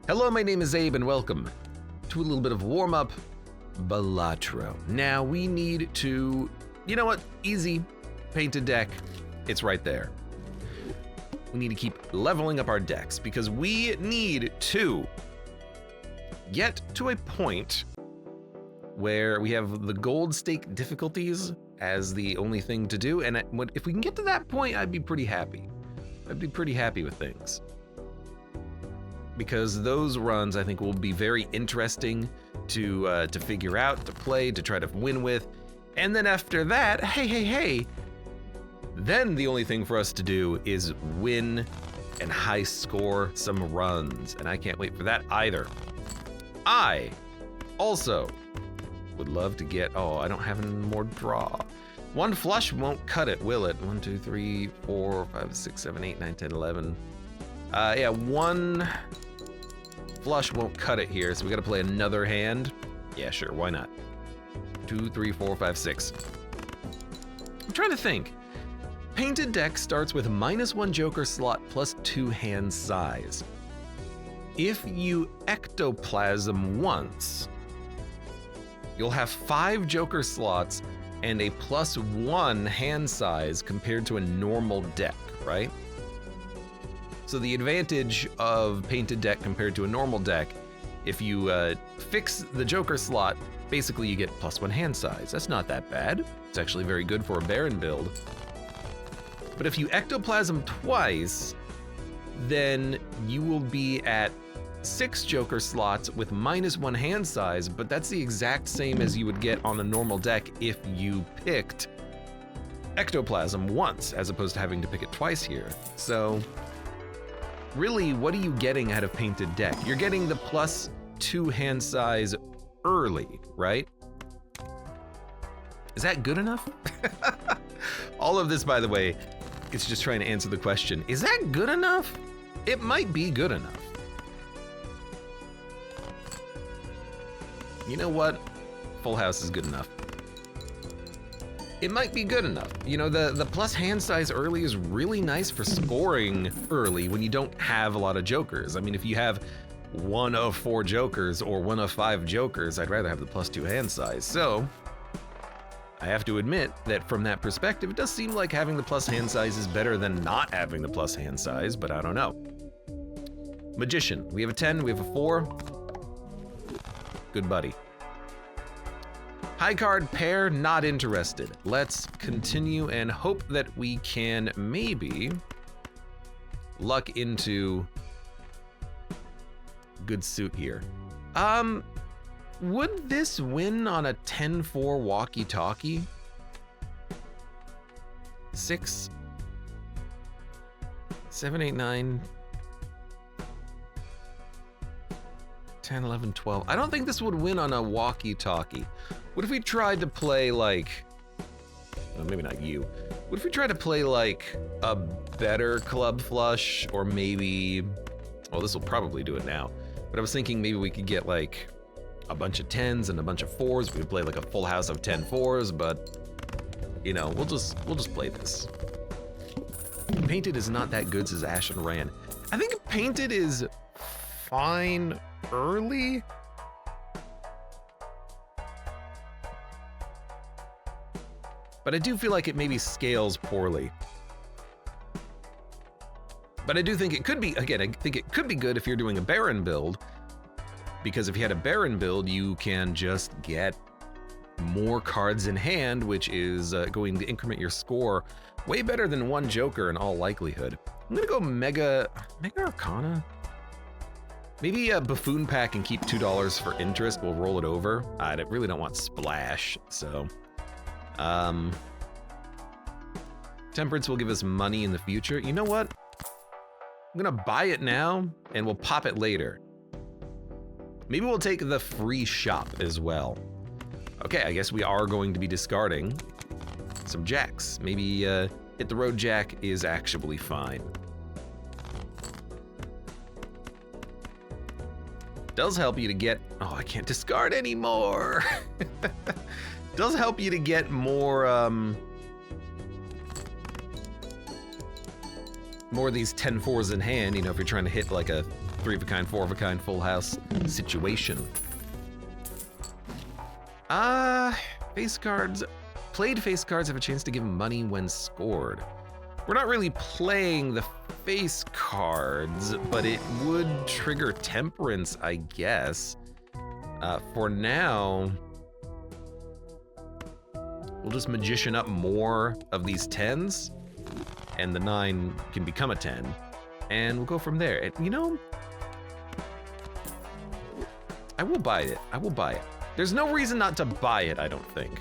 Hello, my name is Abe and welcome to a little bit of warm-up Balatro. Now we need to, you know what, easy, paint a deck, it's right there. We need to keep leveling up our decks because we need to get to a point where we have the gold stake difficulties as the only thing to do, and if we can get to that point, I'd be pretty happy. I'd be pretty happy with things. Because those runs, I think, will be very interesting to figure out, to play, to try to win with. And then after that, hey, then the only thing for us to do is win and high score some runs. And I can't wait for that either. I also would love to get, I don't have any more draw. One flush won't cut it, will it? 1, 2, 3, 4, 5, 6, 7, 8, 9, 10, 11. Yeah, one flush won't cut it here, so we gotta play another hand. Yeah, sure, why not? 2, 3, 4, 5, 6. I'm trying to think. Painted deck starts with -1 joker slot plus 2 hand size. If you ectoplasm once, you'll have 5 joker slots and a +1 hand size compared to a normal deck, right? So the advantage of painted deck compared to a normal deck, if you fix the joker slot, basically you get +1 hand size. That's not that bad. It's actually very good for a Baron build. But if you ectoplasm twice, then you will be at 6 joker slots with -1 hand size, but that's the exact same as you would get on a normal deck if you picked ectoplasm once, as opposed to having to pick it twice here. So really, what are you getting out of painted deck? You're getting the +2 hand size early, right? Is that good enough? All of this, by the way, it's just trying to answer the question, is that good enough? It might be good enough. You know what? Full house is good enough. It might be good enough. You know, the plus hand size early is really nice for scoring early when you don't have a lot of jokers. I mean, if you have 1 of 4 jokers or 1 of 5 jokers, I'd rather have the +2 hand size. So I have to admit that from that perspective, it does seem like having the plus hand size is better than not having the plus hand size, but I don't know. Magician, we have a 10, we have a 4. Good buddy. High card pair, not interested. Let's continue and hope that we can maybe luck into good suit here. Would this win on a 10-4 walkie-talkie? 6, 7, 8, 9, 10, 11, 12. I don't think this would win on a walkie-talkie. What if we tried to play like, well, maybe not you. What if we tried to play like a better club flush, or maybe, well, this will probably do it now. But I was thinking maybe we could get like a bunch of 10s and a bunch of 4s. We could play like a full house of 10 4s, but you know, we'll just play this. Painted is not that good, says Ash and Ran. I think painted is fine early. But I do feel like it maybe scales poorly. But I do think it could be, again, I think it could be good if you're doing a Baron build, because if you had a Baron build, you can just get more cards in hand, which is going to increment your score way better than 1 Joker in all likelihood. I'm gonna go Mega Arcana. Maybe a Buffoon pack and keep $2 for interest. We'll roll it over. I really don't want Splash, so. Temperance will give us money in the future. You know what? I'm gonna buy it now and we'll pop it later. Maybe we'll take the free shop as well. Okay, I guess we are going to be discarding some jacks. Maybe hit the road jack is actually fine. Does help you to get, I can't discard anymore. Does help you to get more more of these 10-4s in hand, you know, if you're trying to hit like a 3 of a kind, 4 of a kind, full house situation. Face cards. Played face cards have a chance to give money when scored. We're not really playing the face cards, but it would trigger temperance, I guess. For now, we'll just magician up more of these 10s, and the 9 can become a 10, and we'll go from there. And, you know, I will buy it. I will buy it. There's no reason not to buy it, I don't think.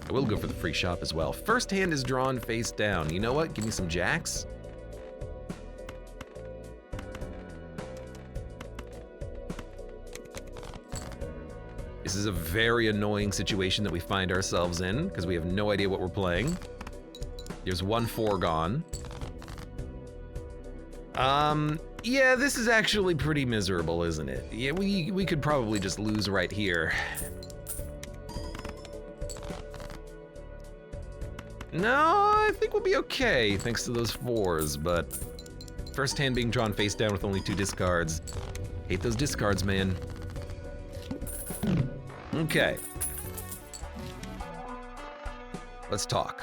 I will go for the free shop as well. First hand is drawn face down. You know what? Give me some jacks. This is a very annoying situation that we find ourselves in because we have no idea what we're playing. There's 1 4 gone. Yeah, this is actually pretty miserable, isn't it? Yeah, we could probably just lose right here. No, I think we'll be okay thanks to those 4s, but first hand being drawn face down with only 2 discards. Hate those discards, man. Okay. Let's talk.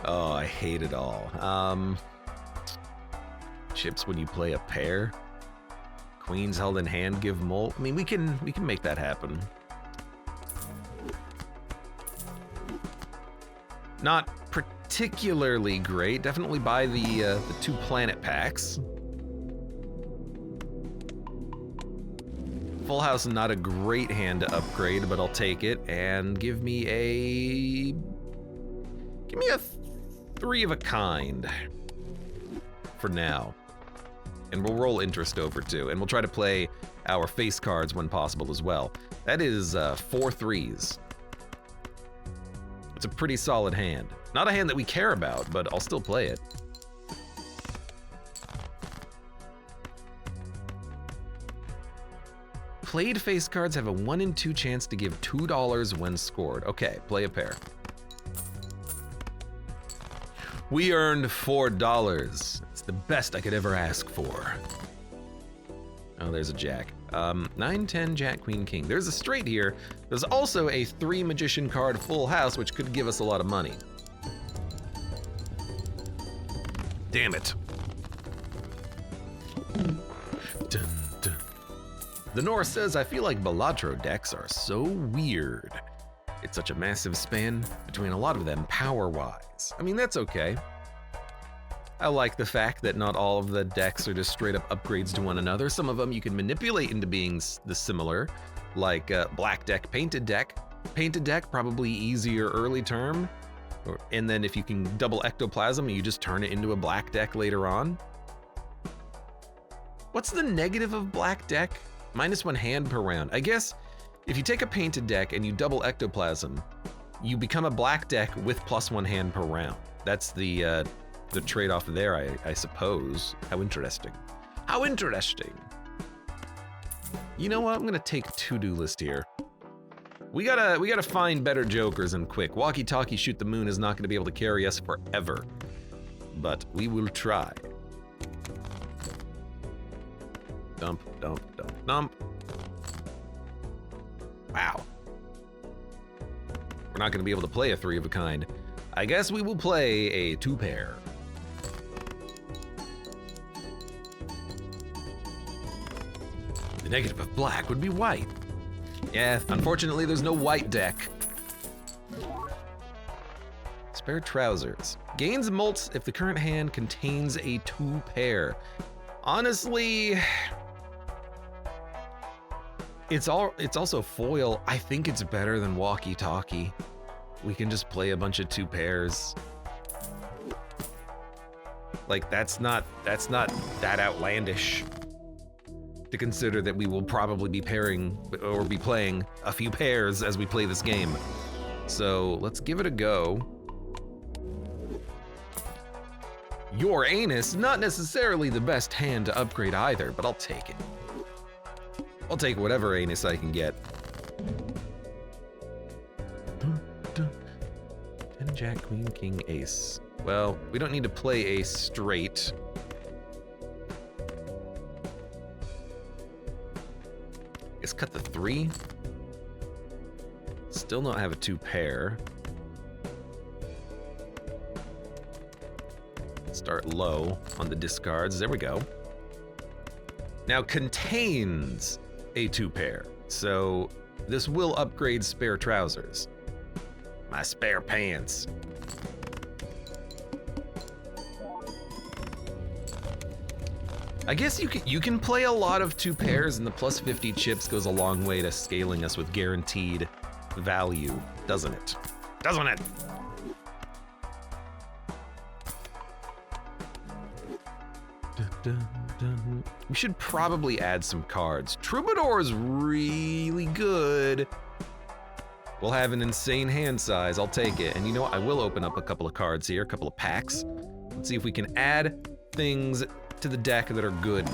Oh, I hate it all. Chips when you play a pair. Queens held in hand give mult. I mean, we can make that happen. Not particularly great. Definitely buy the 2 planet packs. Full house, not a great hand to upgrade, but I'll take it. And give me a 3 of a kind for now. And we'll roll interest over too. And we'll try to play our face cards when possible as well. That is 4 3s. It's a pretty solid hand. Not a hand that we care about, but I'll still play it. Played face cards have a 1 in 2 chance to give $2 when scored. Okay, play a pair. We earned $4. It's the best I could ever ask for. Oh, there's a jack. 9, 10, jack, queen, king. There's a straight here. There's also a 3 magician card full house, which could give us a lot of money. Damn it. Dun, dun. The Norse says, I feel like Balatro decks are so weird. It's such a massive span between a lot of them power-wise. I mean, that's okay. I like the fact that not all of the decks are just straight up upgrades to one another. Some of them you can manipulate into being the similar, like black deck, painted deck. Painted deck, probably easier early term. And then if you can double ectoplasm, you just turn it into a black deck later on. What's the negative of black deck? -1 hand per round. I guess if you take a painted deck and you double ectoplasm, you become a black deck with +1 hand per round. That's the trade-off there, I suppose. How interesting. How interesting. You know what? I'm gonna take to-do list here. We gotta find better jokers and quick. Walkie-talkie shoot the moon is not gonna be able to carry us forever, but we will try. Dump, dump, dump, dump. Wow. We're not gonna be able to play a 3 of a kind. I guess we will play a 2 pair. The negative of black would be white. Yeah, unfortunately there's no white deck. Spare trousers. Gains mults if the current hand contains a 2 pair. Honestly, it's also foil. I think it's better than walkie-talkie. We can just play a bunch of 2 pairs. Like, that's not that outlandish to consider that we will probably be pairing or be playing a few pairs as we play this game. So let's give it a go. Your anus, not necessarily the best hand to upgrade either, but I'll take it. I'll take whatever anus I can get. Dun, dun. 10, jack, queen, king, ace. Well, we don't need to play a straight. Let's cut the 3. Still don't have a 2 pair. Start low on the discards. There we go. Now contains a 2 pair. So this will upgrade spare trousers. My spare pants. I guess you can play a lot of 2 pairs, and the plus 50 chips goes a long way to scaling us with guaranteed value, doesn't it? Doesn't it? We should probably add some cards. Troubadour is really good. We'll have an insane hand size. I'll take it. And you know what? I will open up a couple of cards here, a couple of packs. Let's see if we can add things to the deck that are good.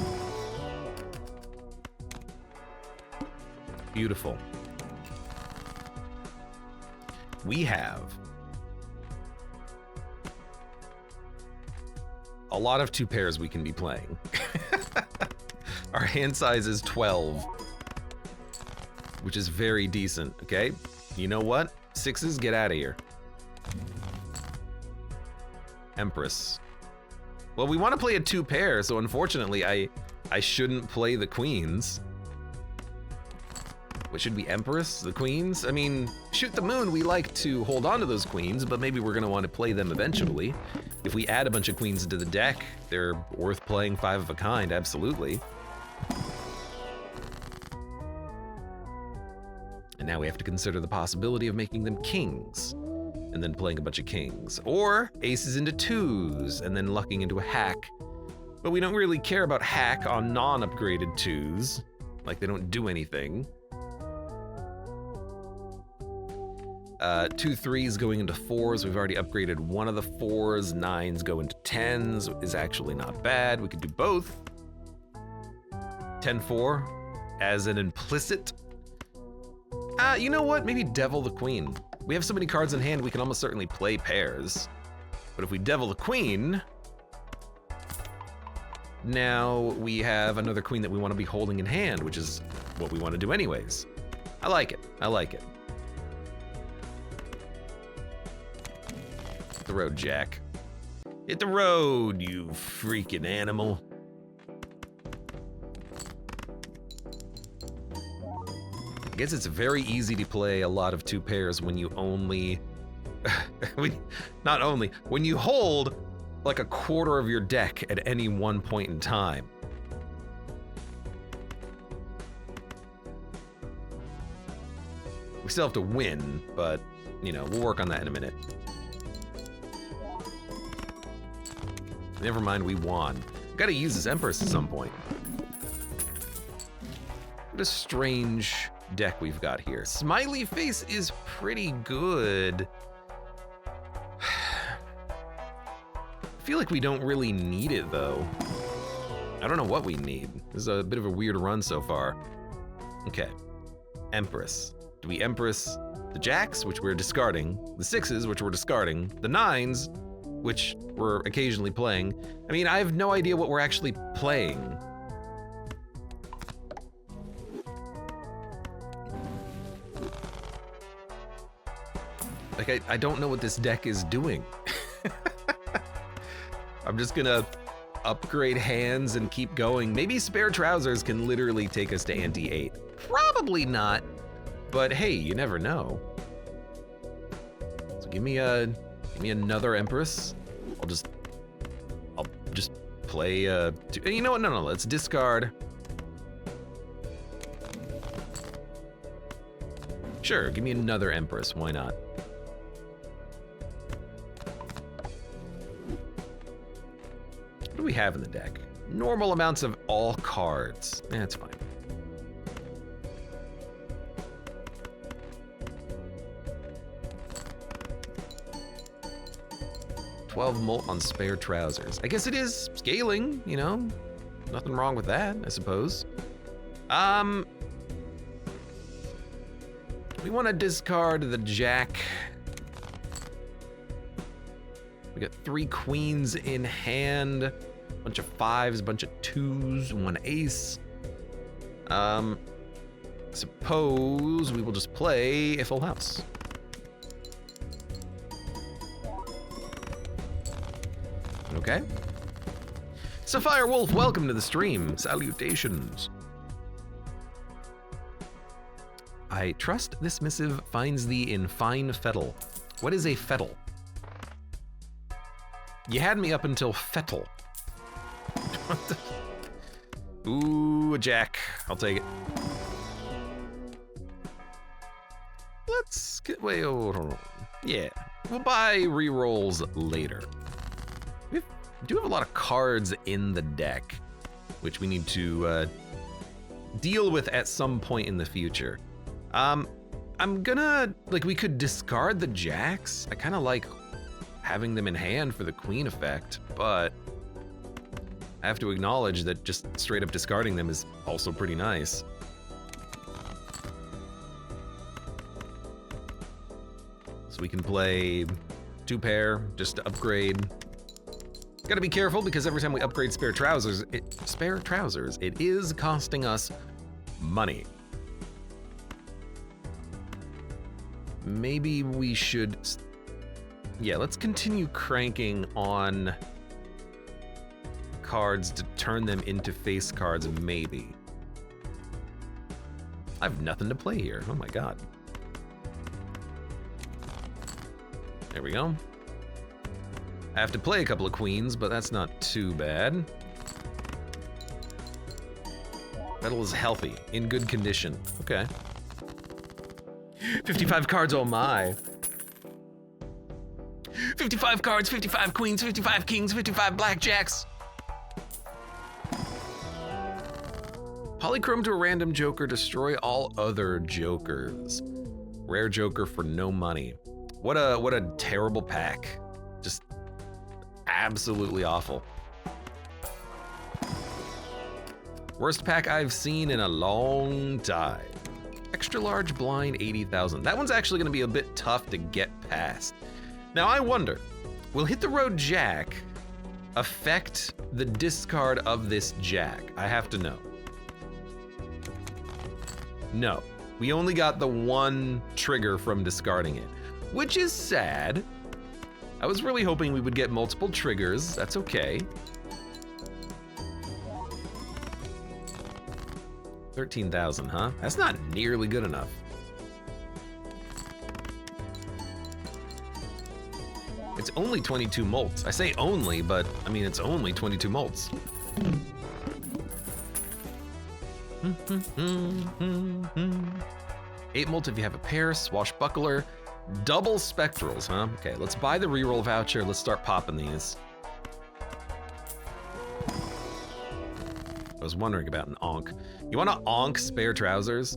Beautiful. We have a lot of 2 pairs we can be playing. Our hand size is 12, which is very decent, okay? You know what? 6s, get out of here. Empress. Well, we want to play a 2 pair, so unfortunately I shouldn't play the queens. What should be Empress? The queens? I mean, shoot the moon, we like to hold on to those queens, but maybe we're going to want to play them eventually. If we add a bunch of queens into the deck, they're worth playing 5 of a kind, absolutely. And now we have to consider the possibility of making them kings, and then playing a bunch of kings. Or aces into 2s, and then lucking into a hack. But we don't really care about hack on non-upgraded 2s. Like, they don't do anything. 2 3s going into 4s. We've already upgraded one of the 4s. 9s go into 10s. Is actually not bad. We could do both. 10-4 as an implicit. You know what? Maybe Devil the Queen. We have so many cards in hand, we can almost certainly play pairs. But if we Devil the Queen, now we have another queen that we want to be holding in hand, which is what we want to do anyways. I like it. I like it. Hit the road, Jack. Hit the road, you freaking animal. I guess it's very easy to play a lot of 2 pairs when you only, when you hold like a quarter of your deck at any one point in time. We still have to win, but you know, we'll work on that in a minute. Never mind, we won. Gotta use this Empress at some point. What a strange deck we've got here. Smiley Face is pretty good. I feel like we don't really need it though. I don't know what we need. This is a bit of a weird run so far. Okay, Empress. Do we Empress the jacks, which we're discarding, the 6s, which we're discarding, the 9s, which we're occasionally playing? I mean, I have no idea what we're actually playing. Like, I don't know what this deck is doing. I'm just gonna upgrade hands and keep going. Maybe Spare Trousers can literally take us to ante 8. Probably not, but hey, you never know. So give me another Empress. I'll just play you know what? No, let's discard. Sure, give me another Empress, why not? What do we have in the deck? Normal amounts of all cards. That's fine. $12 molt on Spare Trousers. I guess it is scaling, you know? Nothing wrong with that, I suppose. We want to discard the Jack. We got 3 queens in hand, bunch of 5s, bunch of 2s, 1 ace. Suppose we will just play a full house. Okay. Sapphire Wolf, welcome to the stream. Salutations. I trust this missive finds thee in fine fettle. What is a fettle? You had me up until fettle. Ooh, a jack. I'll take it. Let's get, wait, hold on. Yeah, we'll buy rerolls later. We do have a lot of cards in the deck, which we need to deal with at some point in the future. I'm gonna, like, we could discard the jacks. I kind of like having them in hand for the queen effect, but I have to acknowledge that just straight up discarding them is also pretty nice. So we can play 2 pair just to upgrade. Gotta be careful because every time we upgrade spare trousers, it is costing us money. Maybe we should, yeah, let's continue cranking on cards to turn them into face cards, maybe. I have nothing to play here, oh my god. There we go. I have to play a couple of queens, but that's not too bad. Metal is healthy, in good condition. Okay. 55 cards, oh my. 55 cards, 55 queens, 55 kings, 55 blackjacks. Polychrome to a random joker, destroy all other jokers. Rare joker for no money. What a terrible pack. Just absolutely awful. Worst pack I've seen in a long time. Extra large blind, 80,000. That one's actually gonna be a bit tough to get past. Now I wonder, will Hit the Road Jack affect the discard of this jack? I have to know. No, we only got the 1 trigger from discarding it, which is sad. I was really hoping we would get multiple triggers, that's okay. 13,000, huh? That's not nearly good enough. It's only 22 molts. I say only, but I mean, it's only 22 molts. 8 molt if you have a pair, swashbuckler, double spectrals, huh? Okay, let's buy the reroll voucher. Let's start popping these. I was wondering about an onk. You want to onk spare trousers?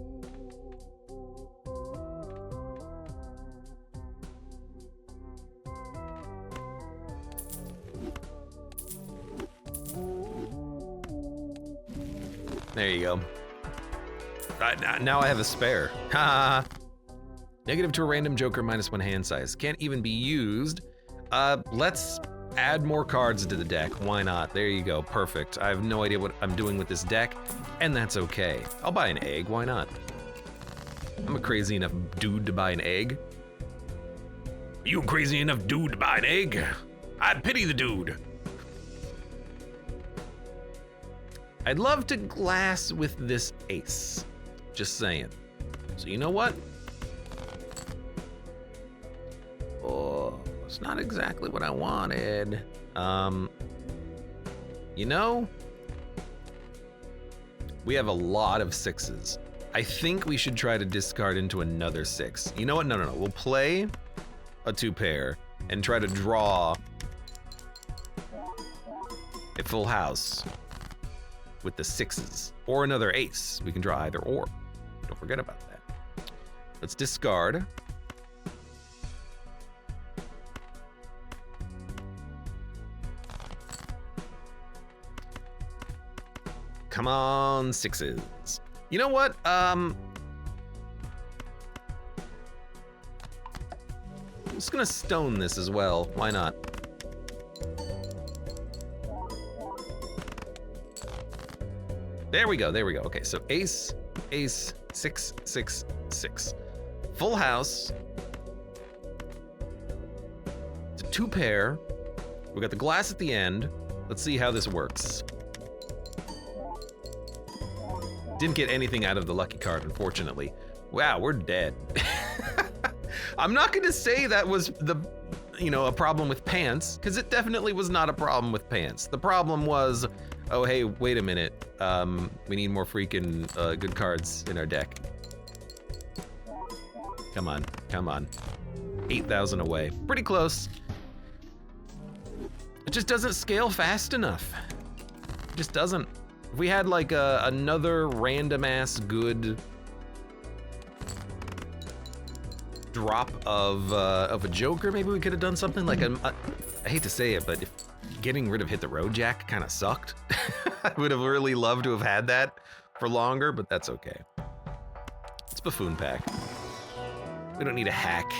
There you go. Now I have a spare. Ha! Negative to a random joker, -1 hand size. Can't even be used. Let's add more cards to the deck. Why not? There you go. Perfect. I have no idea what I'm doing with this deck, and that's okay. I'll buy an egg. Why not? I'm a crazy enough dude to buy an egg. You crazy enough dude to buy an egg? I'd pity the dude. I'd love to glass with this ace. Just saying. So you know what? Oh, it's not exactly what I wanted. You know, we have a lot of 6s. I think we should try to discard into another 6. You know what? No. We'll play a 2 pair and try to draw a full house with the 6s or another ace. We can draw either or. Don't forget about that. Let's discard. Come on, 6s. You know what? I'm just gonna stone this as well. Why not? There we go, there we go. Okay, so ace, ace, 6, 6, 6. Full house. It's a 2 pair. We got the glass at the end. Let's see how this works. Didn't get anything out of the lucky card, unfortunately. Wow, we're dead. I'm not gonna say that was a problem with pants, because it definitely was not a problem with pants. The problem was, oh hey, wait a minute. We need more freaking good cards in our deck. Come on, come on. 8,000 away. Pretty close. It just doesn't scale fast enough. It just doesn't. If we had like another random ass good drop of a Joker, maybe we could have done something like I hate to say it, but if getting rid of Hit the Road Jack kind of sucked. I would have really loved to have had that for longer, but that's okay. It's Buffoon Pack. We don't need a hack.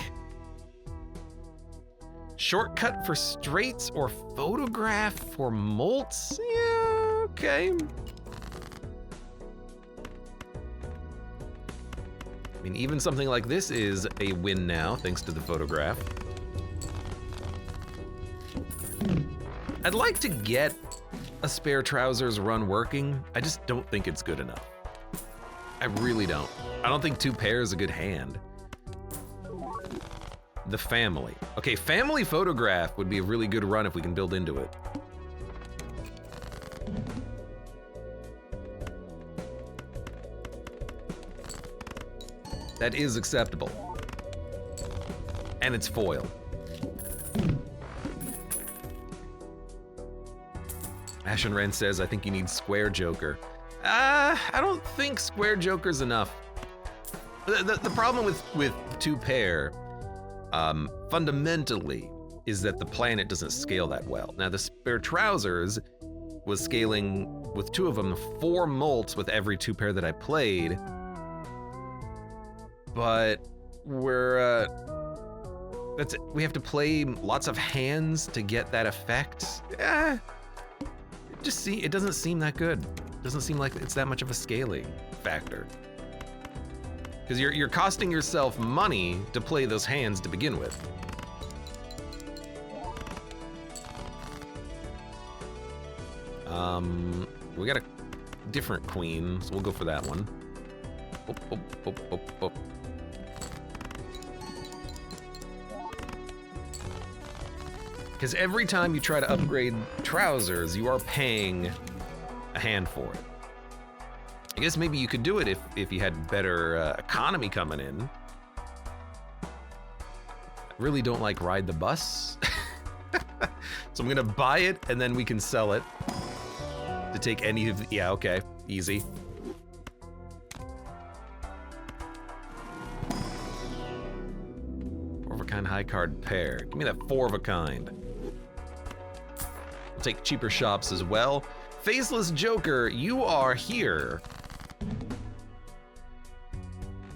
Shortcut for straights or photograph for molts? Yeah, okay. I mean, even something like this is a win now, thanks to the photograph. I'd like to get a spare trousers run working. I just don't think it's good enough. I really don't. I don't think 2 pair is a good hand. The family. Okay, family photograph would be a really good run if we can build into it. That is acceptable. And it's foil. Ashen Wren says, I think you need square Joker. I don't think square Joker's enough. The problem with 2 pair, fundamentally, is that the planet doesn't scale that well. Now, the spare trousers was scaling, with 2 of them, 4 molts with every 2 pair that I played. But we have to play lots of hands to get that effect. It doesn't seem that good. It doesn't seem like it's that much of a scaling factor. Because you're costing yourself money to play those hands to begin with. We got a different queen, so we'll go for that one. Because every time you try to upgrade trousers, you are paying a hand for it. I guess maybe you could do it if you had better economy coming in. I really don't like Ride the Bus. So I'm gonna buy it and then we can sell it to take any of the, yeah, okay, easy. Four of a kind high card pair. Give me that 4 of a kind. We'll take cheaper shops as well. Faceless Joker, you are here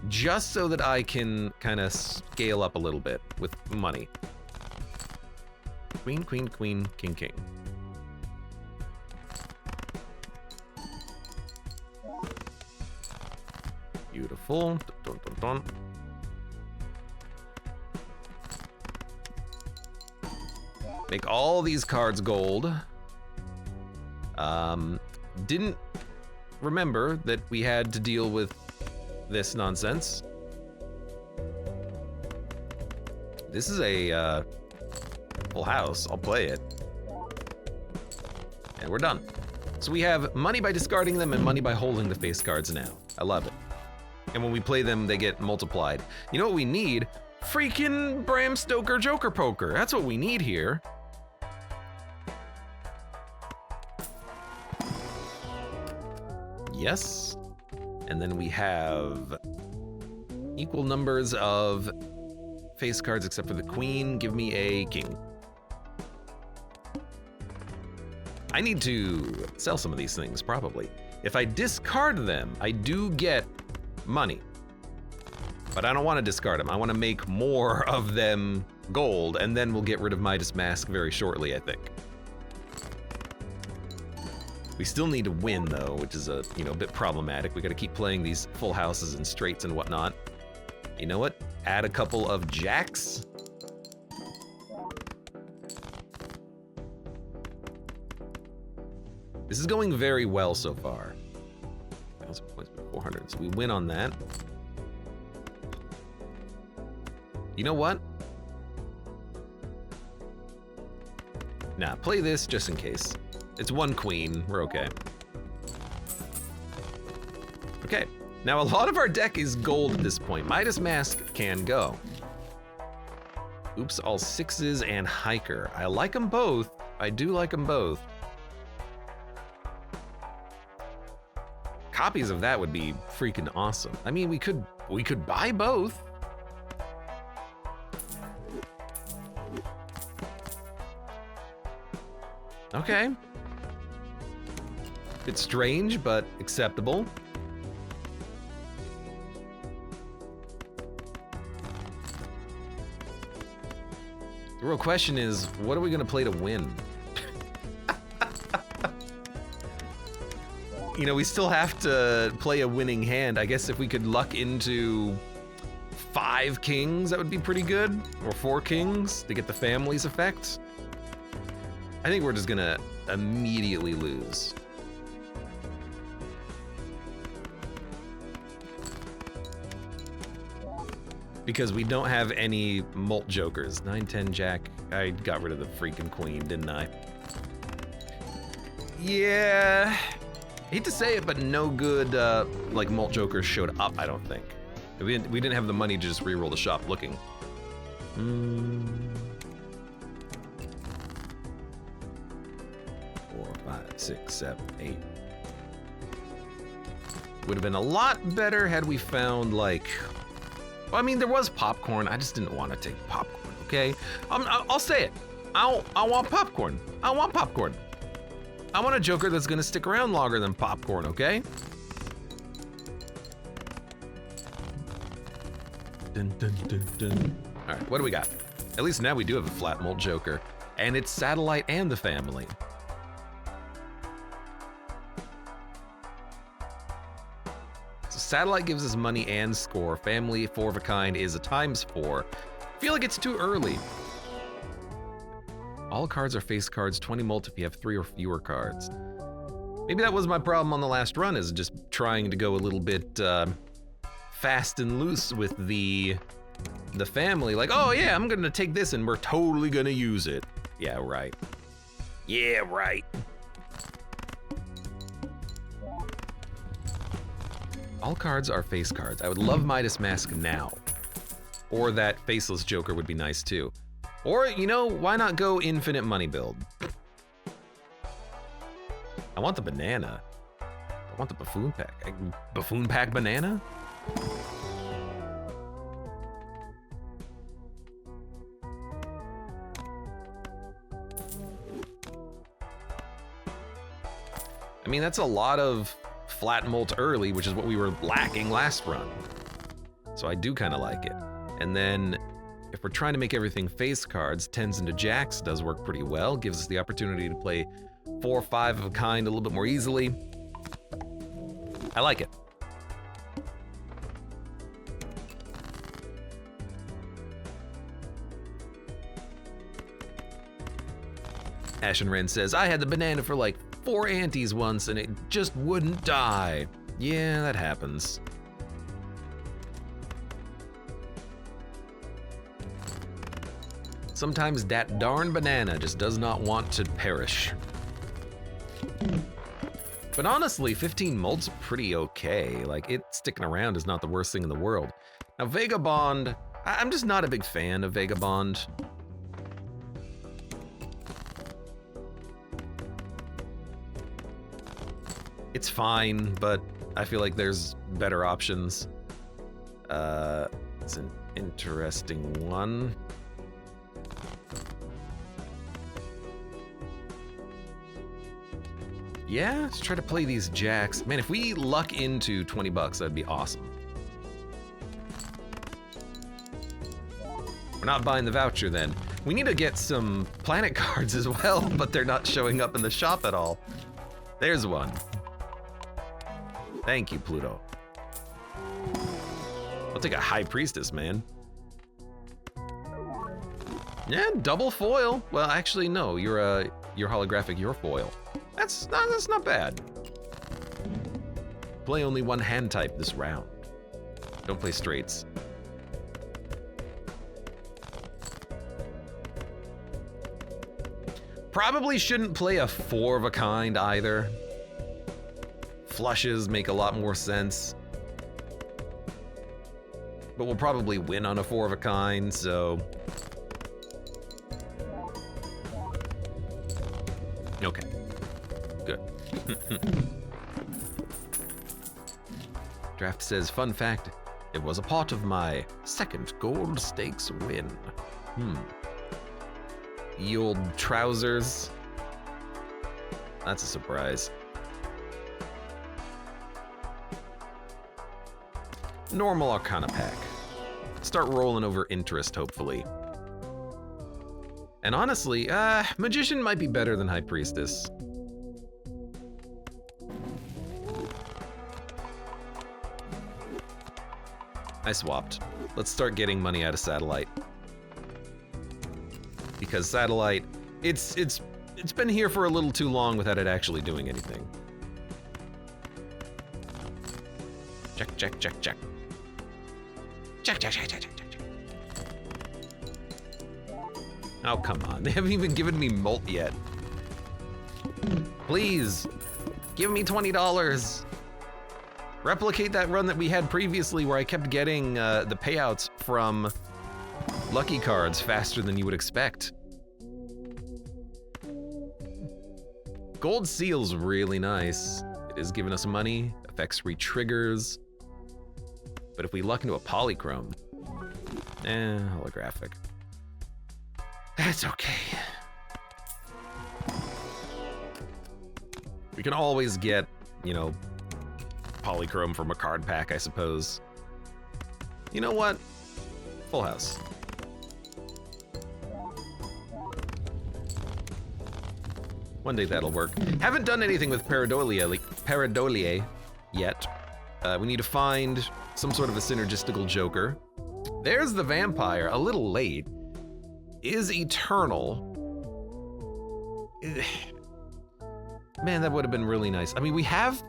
just so that I can kind of scale up a little bit with money. Queen, queen, queen, king, king. Beautiful. Dun, dun, dun. Make all these cards gold. Didn't remember that we had to deal with this nonsense. This is a full house. I'll play it. And we're done. So we have money by discarding them and money by holding the face cards now. I love it. And when we play them, they get multiplied. You know what we need? Freaking Bram Stoker Joker Poker. That's what we need here. Yes. And then we have equal numbers of face cards except for the queen. Give me a king. I need to sell some of these things, probably. If I discard them, I do get money. But I don't want to discard them. I want to make more of them gold, and then we'll get rid of Midas Mask very shortly, I think. We still need to win though, which is a bit problematic. We got to keep playing these full houses and straights and whatnot. You know what? Add a couple of jacks. This is going very well so far. 1,000 points, 400. So we win on that. You know what? Nah, play this just in case. It's one queen, we're okay. Okay, now a lot of our deck is gold at this point. Midas Mask can go. Oops, all sixes and hiker. I like them both. I do like them both. Copies of that would be freaking awesome. I mean, we could buy both. Okay. Bit strange, but acceptable. The real question is, what are we gonna play to win? We still have to play a winning hand. I guess if we could luck into 5 kings, that would be pretty good. Or 4 kings to get the family's effect. I think we're just gonna immediately lose. Because we don't have any mult jokers. 9, 10, jack. I got rid of the freaking queen, didn't I? Yeah. I hate to say it, but no good like mult jokers showed up, I don't think. We didn't have the money to just reroll the shop looking. 4, 5, 6, 7, 8. Would have been a lot better had we found like, well, I mean, there was popcorn. I just didn't want to take popcorn, okay? I'll say it. I want popcorn. I want popcorn. I want a joker that's gonna stick around longer than popcorn, okay? Dun, dun, dun, dun. All right, what do we got? At least now we do have a flat mult joker, and it's satellite and the family. So satellite gives us money and score. Family, 4 of a kind, is a ×4. I feel like it's too early. All cards are face cards, 20 mult if you have 3 or fewer cards. Maybe that was my problem on the last run, is just trying to go a little bit fast and loose with the family. Like, oh yeah, I'm gonna take this and we're totally gonna use it. Yeah, right. Yeah, right. All cards are face cards. I would love Midas Mask now. Or that faceless joker would be nice too. Or, why not go infinite money build? I want the banana. I want the buffoon pack. Buffoon pack banana? I mean, that's a lot of flat mult early, which is what we were lacking last run. So I do kind of like it. And then if we're trying to make everything face cards, 10s into jacks does work pretty well. Gives us the opportunity to play 4 or 5 of a kind a little bit more easily. I like it. Ashen Wren says, I had the banana for like 4 antes once and it just wouldn't die. Yeah, that happens. Sometimes that darn banana just does not want to perish. But honestly, 15 mult's pretty okay. Like, it sticking around is not the worst thing in the world. Now, Vagabond, I'm just not a big fan of Vagabond. It's fine, but I feel like there's better options. It's an interesting one. Yeah, let's try to play these jacks. Man, if we luck into 20 bucks, that'd be awesome. We're not buying the voucher then. We need to get some planet cards as well, but they're not showing up in the shop at all. There's one. Thank you, Pluto. I'll take a High Priestess, man. Yeah, double foil. Well, actually, no. You're holographic. You're foil. That's not bad. Play only one hand type this round. Don't play straights. Probably shouldn't play a 4 of a kind either. Flushes make a lot more sense. But we'll probably win on a 4 of a kind, so... Okay. Good. Draft says, fun fact, it was a part of my second gold stakes win. Ye old trousers. That's a surprise. Normal Arcana pack. Start rolling over interest, hopefully. And honestly, Magician might be better than High Priestess. I swapped. Let's start getting money out of Satellite. Because Satellite, it's been here for a little too long without it actually doing anything. Check, check, check, check. Check, check, check, check, check, check. Oh, come on. They haven't even given me Molt yet. Please, give me $20. Replicate that run that we had previously where I kept getting the payouts from lucky cards faster than you would expect. Gold Seal's really nice. It is giving us money, affects re-triggers. But if we luck into a polychrome, holographic. That's okay. We can always get, you know, polychrome from a card pack, I suppose. You know what? Full house. One day that'll work. Haven't done anything with Pareidolia yet. We need to find some sort of a synergistical joker. There's the vampire, a little late. Is eternal. Man, that would have been really nice. I mean, we have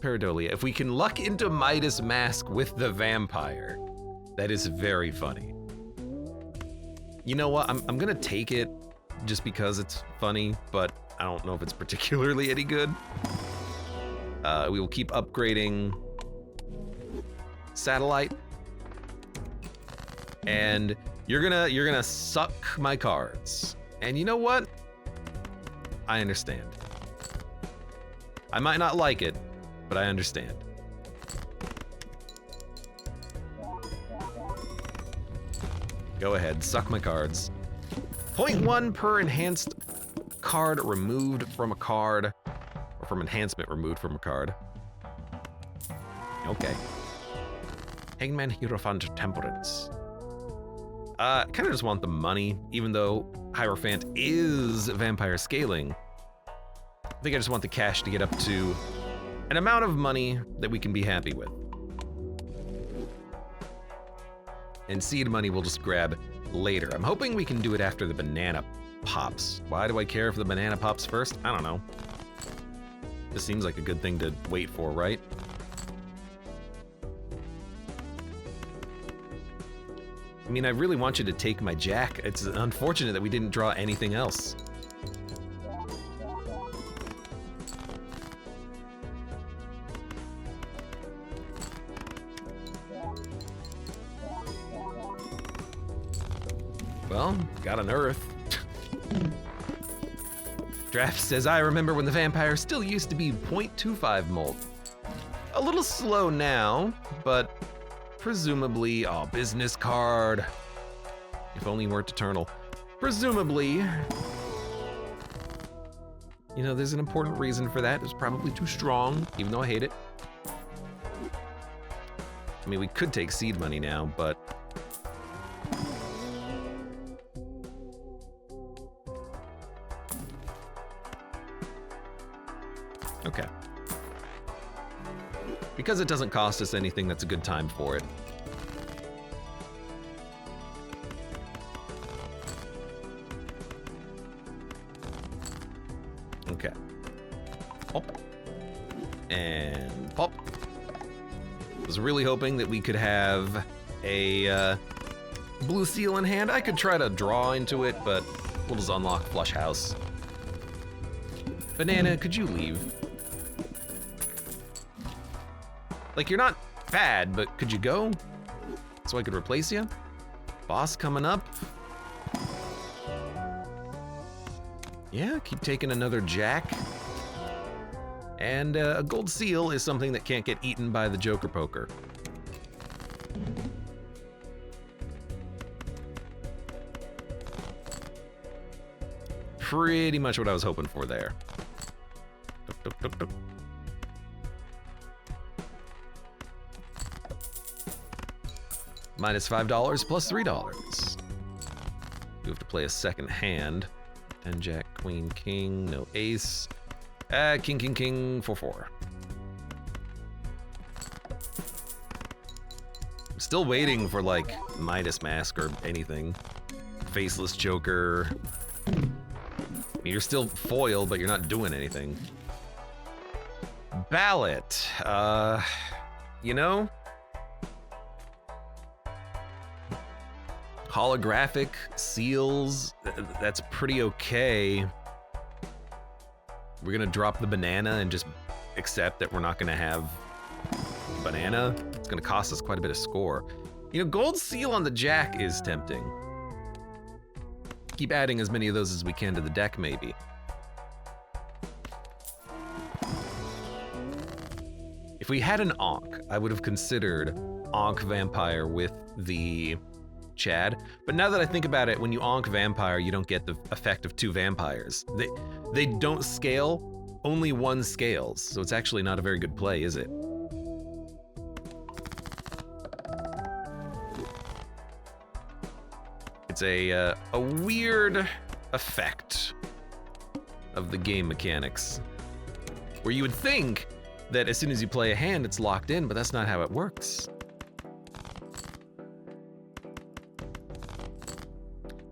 Pareidolia. If we can luck into Midas Mask with the vampire, that is very funny. You know what? I'm gonna take it just because it's funny, but I don't know if it's particularly any good. We will keep upgrading Satellite, and you're gonna suck my cards. And you know what? I understand. I might not like it, but I understand. Go ahead, suck my cards. 0.1 per enhanced card removed from a card, or from enhancement removed from a card. Okay. Hangman Hierophant Temperance. Kind of just want the money, even though Hierophant is vampire scaling. I think I just want the cash to get up to an amount of money that we can be happy with. And seed money we'll just grab later. I'm hoping we can do it after the banana pops. Why do I care if the banana pops first? I don't know. This seems like a good thing to wait for, right? I mean, I really want you to take my jack. It's unfortunate that we didn't draw anything else. Well, got an earth. Draft says, I remember when the vampire still used to be 0.25 molt. A little slow now, but presumably, business card. If only weren't eternal. Presumably, you know, there's an important reason for that. It's probably too strong, even though I hate it. I mean, we could take seed money now, but Because it doesn't cost us anything, that's a good time for it. Okay. Pop. And pop. I was really hoping that we could have a blue seal in hand. I could try to draw into it, but we'll just unlock flush house. Banana, could you leave? Like, you're not bad, but could you go? So I could replace you? Boss coming up. Yeah, keep taking another jack. And a gold seal is something that can't get eaten by the Joker poker. Pretty much what I was hoping for there. Tuk, tuk, tuk, tuk. Minus $5 plus $3. You have to play a second hand. 10 jack, queen, king, no ace. King, king, king, 4-4. I'm still waiting for like Midas Mask or anything. Faceless Joker. I mean, you're still foil, but you're not doing anything. Ballot. You know? Holographic seals, that's pretty okay. We're gonna drop the banana and just accept that we're not gonna have banana. It's gonna cost us quite a bit of score. You know, gold seal on the jack is tempting. Keep adding as many of those as we can to the deck, maybe. If we had an Ankh, I would have considered Ankh Vampire with the Chad, but now that I think about it, when you Ankh Vampire, you don't get the effect of two vampires. They don't scale, only one scales, so it's actually not a very good play, is it? It's a weird effect of the game mechanics, where you would think that as soon as you play a hand, it's locked in, but that's not how it works.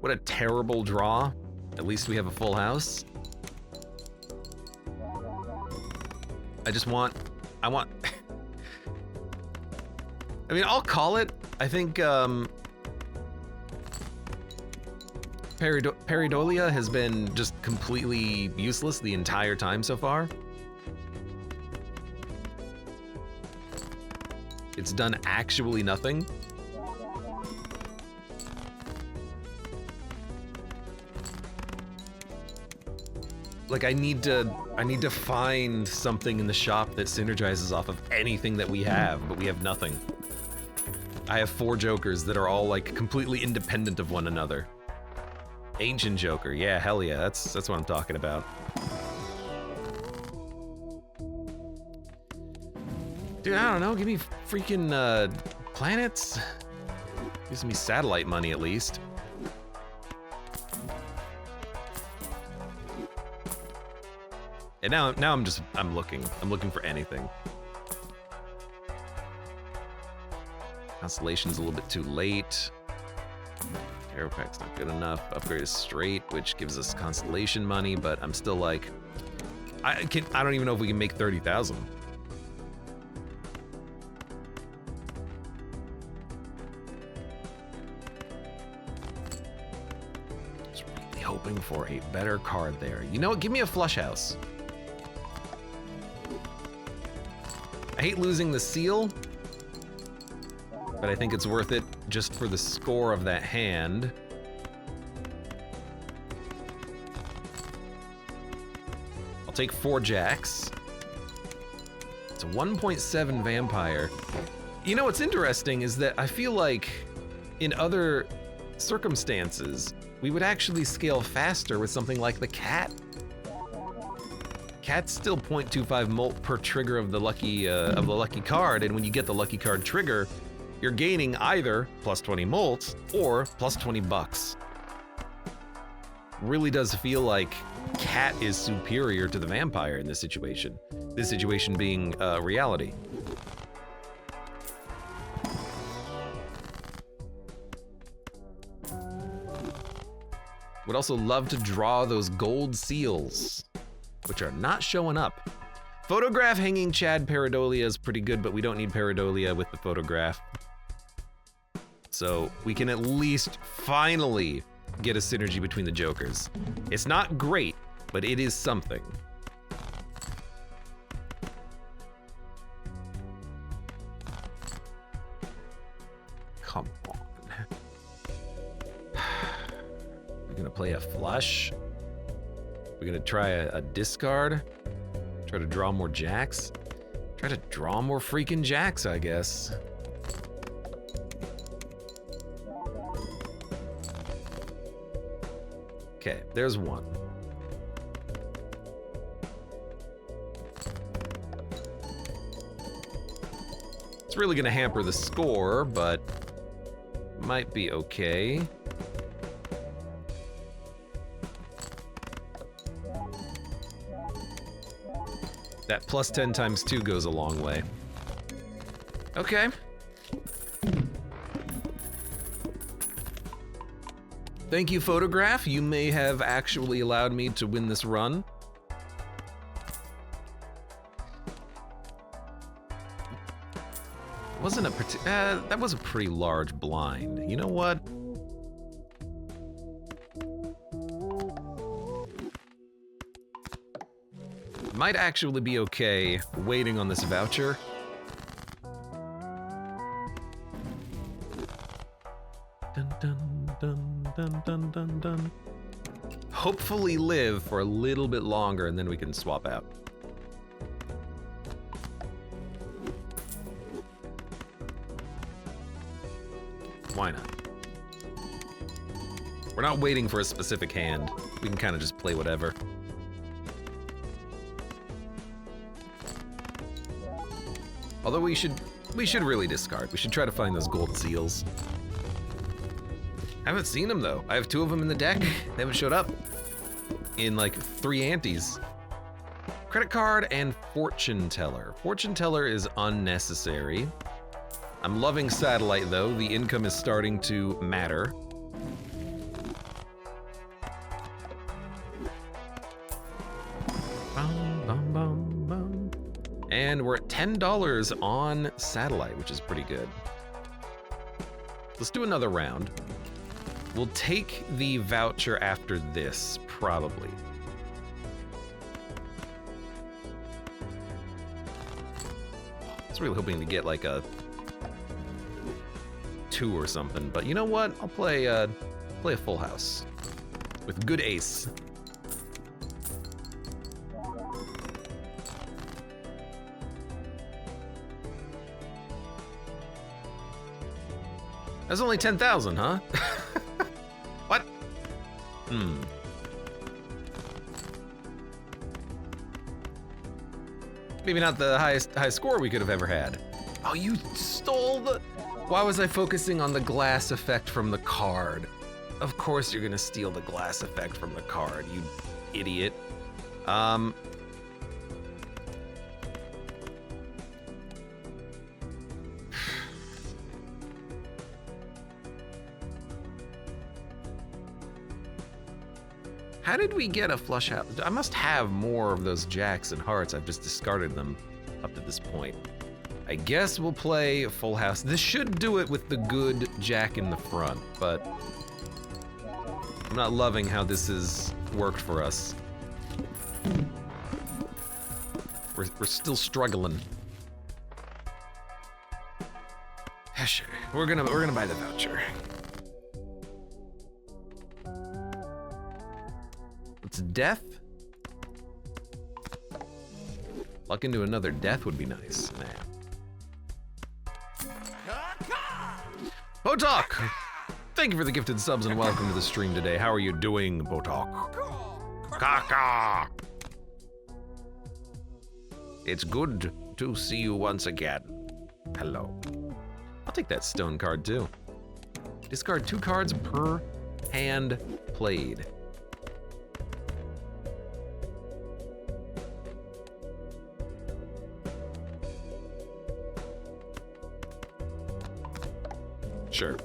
What a terrible draw. At least we have a full house. I want, I mean, I'll call it. I think Pareidolia has been just completely useless the entire time so far. It's done actually nothing. Like, I need to find something in the shop that synergizes off of anything that we have, but we have nothing. I have 4 jokers that are all like completely independent of one another. Ancient Joker, yeah, hell yeah, that's what I'm talking about. Dude, I don't know, give me freaking planets. Gives me satellite money at least. And now I'm looking for anything. Constellation's a little bit too late. Arrow pack's not good enough. Upgrade is straight, which gives us constellation money, but I'm still like, I don't even know if we can make 30,000. Just really hoping for a better card there. You know what? Give me a flush house. I hate losing the seal, but I think it's worth it just for the score of that hand. I'll take 4 jacks. It's a 1.7 vampire. You know what's interesting is that I feel like in other circumstances, we would actually scale faster with something like the cat. Cat's still 0.25 molt per trigger of the lucky card, and when you get the lucky card trigger, you're gaining either plus 20 molt or plus 20 bucks. Really does feel like cat is superior to the vampire in this situation. This situation being reality. Would also love to draw those gold seals, which are not showing up. Photograph hanging Chad Pareidolia is pretty good, but we don't need Pareidolia with the photograph. So we can at least finally get a synergy between the Jokers. It's not great, but it is something. Come on. We're gonna play a flush. We're gonna try a discard. Try to draw more jacks. Try to draw more freaking jacks, I guess. Okay, there's one. It's really gonna hamper the score, but might be okay. That plus 10 times 2 goes a long way. Okay. Thank you, Photograph. You may have actually allowed me to win this run. Wasn't a that was a pretty large blind. You know what? Might actually be okay waiting on this voucher. Dun, dun, dun, dun, dun, dun, dun. Hopefully live for a little bit longer and then we can swap out. Why not? We're not waiting for a specific hand. We can kind of just play whatever. Although we should really discard. We should try to find those gold seals. I haven't seen them though. I have 2 of them in the deck. They haven't showed up in like 3 antes. Credit card and fortune teller. Fortune teller is unnecessary. I'm loving satellite though. The income is starting to matter. And we're at $10 on satellite, which is pretty good. Let's do another round. We'll take the voucher after this, probably. I was really hoping to get like a 2 or something, but you know what? I'll play a full house with good ace. That's only 10,000, huh? What? Maybe not the highest score we could have ever had. Oh, you stole the... Why was I focusing on the glass effect from the card? Of course you're gonna steal the glass effect from the card, you idiot. How did we get a flush out? I must have more of those jacks and hearts. I've just discarded them up to this point. I guess we'll play full house. This should do it with the good jack in the front, but I'm not loving how this has worked for us. We're still struggling. Yeah, sure. We're gonna buy the voucher. It's death. Luck into another death would be nice, man. Botok! Thank you for the gifted subs and welcome to the stream today. How are you doing, Botok? Kaka! It's good to see you once again. Hello. I'll take that stone card too. Discard 2 cards per hand played. Sure.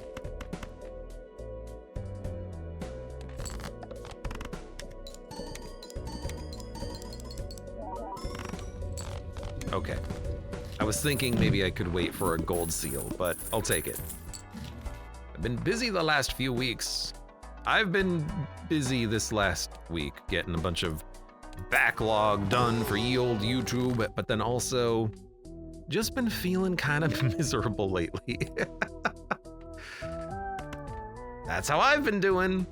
Okay. I was thinking maybe I could wait for a gold seal, but I'll take it. I've been busy the last few weeks. I've been busy this last week getting a bunch of backlog done for ye old YouTube, but then also just been feeling kind of miserable lately. That's how I've been doing.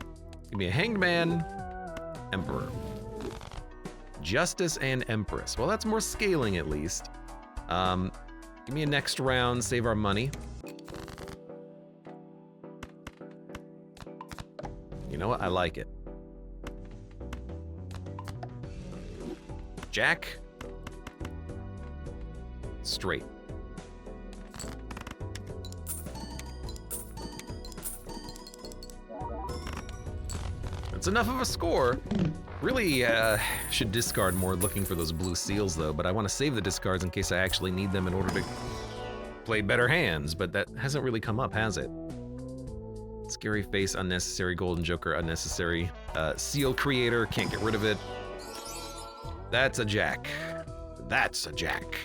Give me a hanged man, emperor. Justice and empress. Well, that's more scaling at least. Give me a next round, save our money. You know what? I like it. Jack. Straight. That's enough of a score. Really should discard more looking for those blue seals though, but I want to save the discards in case I actually need them in order to play better hands, but that hasn't really come up, has it? Scary face, unnecessary. Golden Joker, unnecessary. Seal creator, can't get rid of it. That's a jack. That's a jack.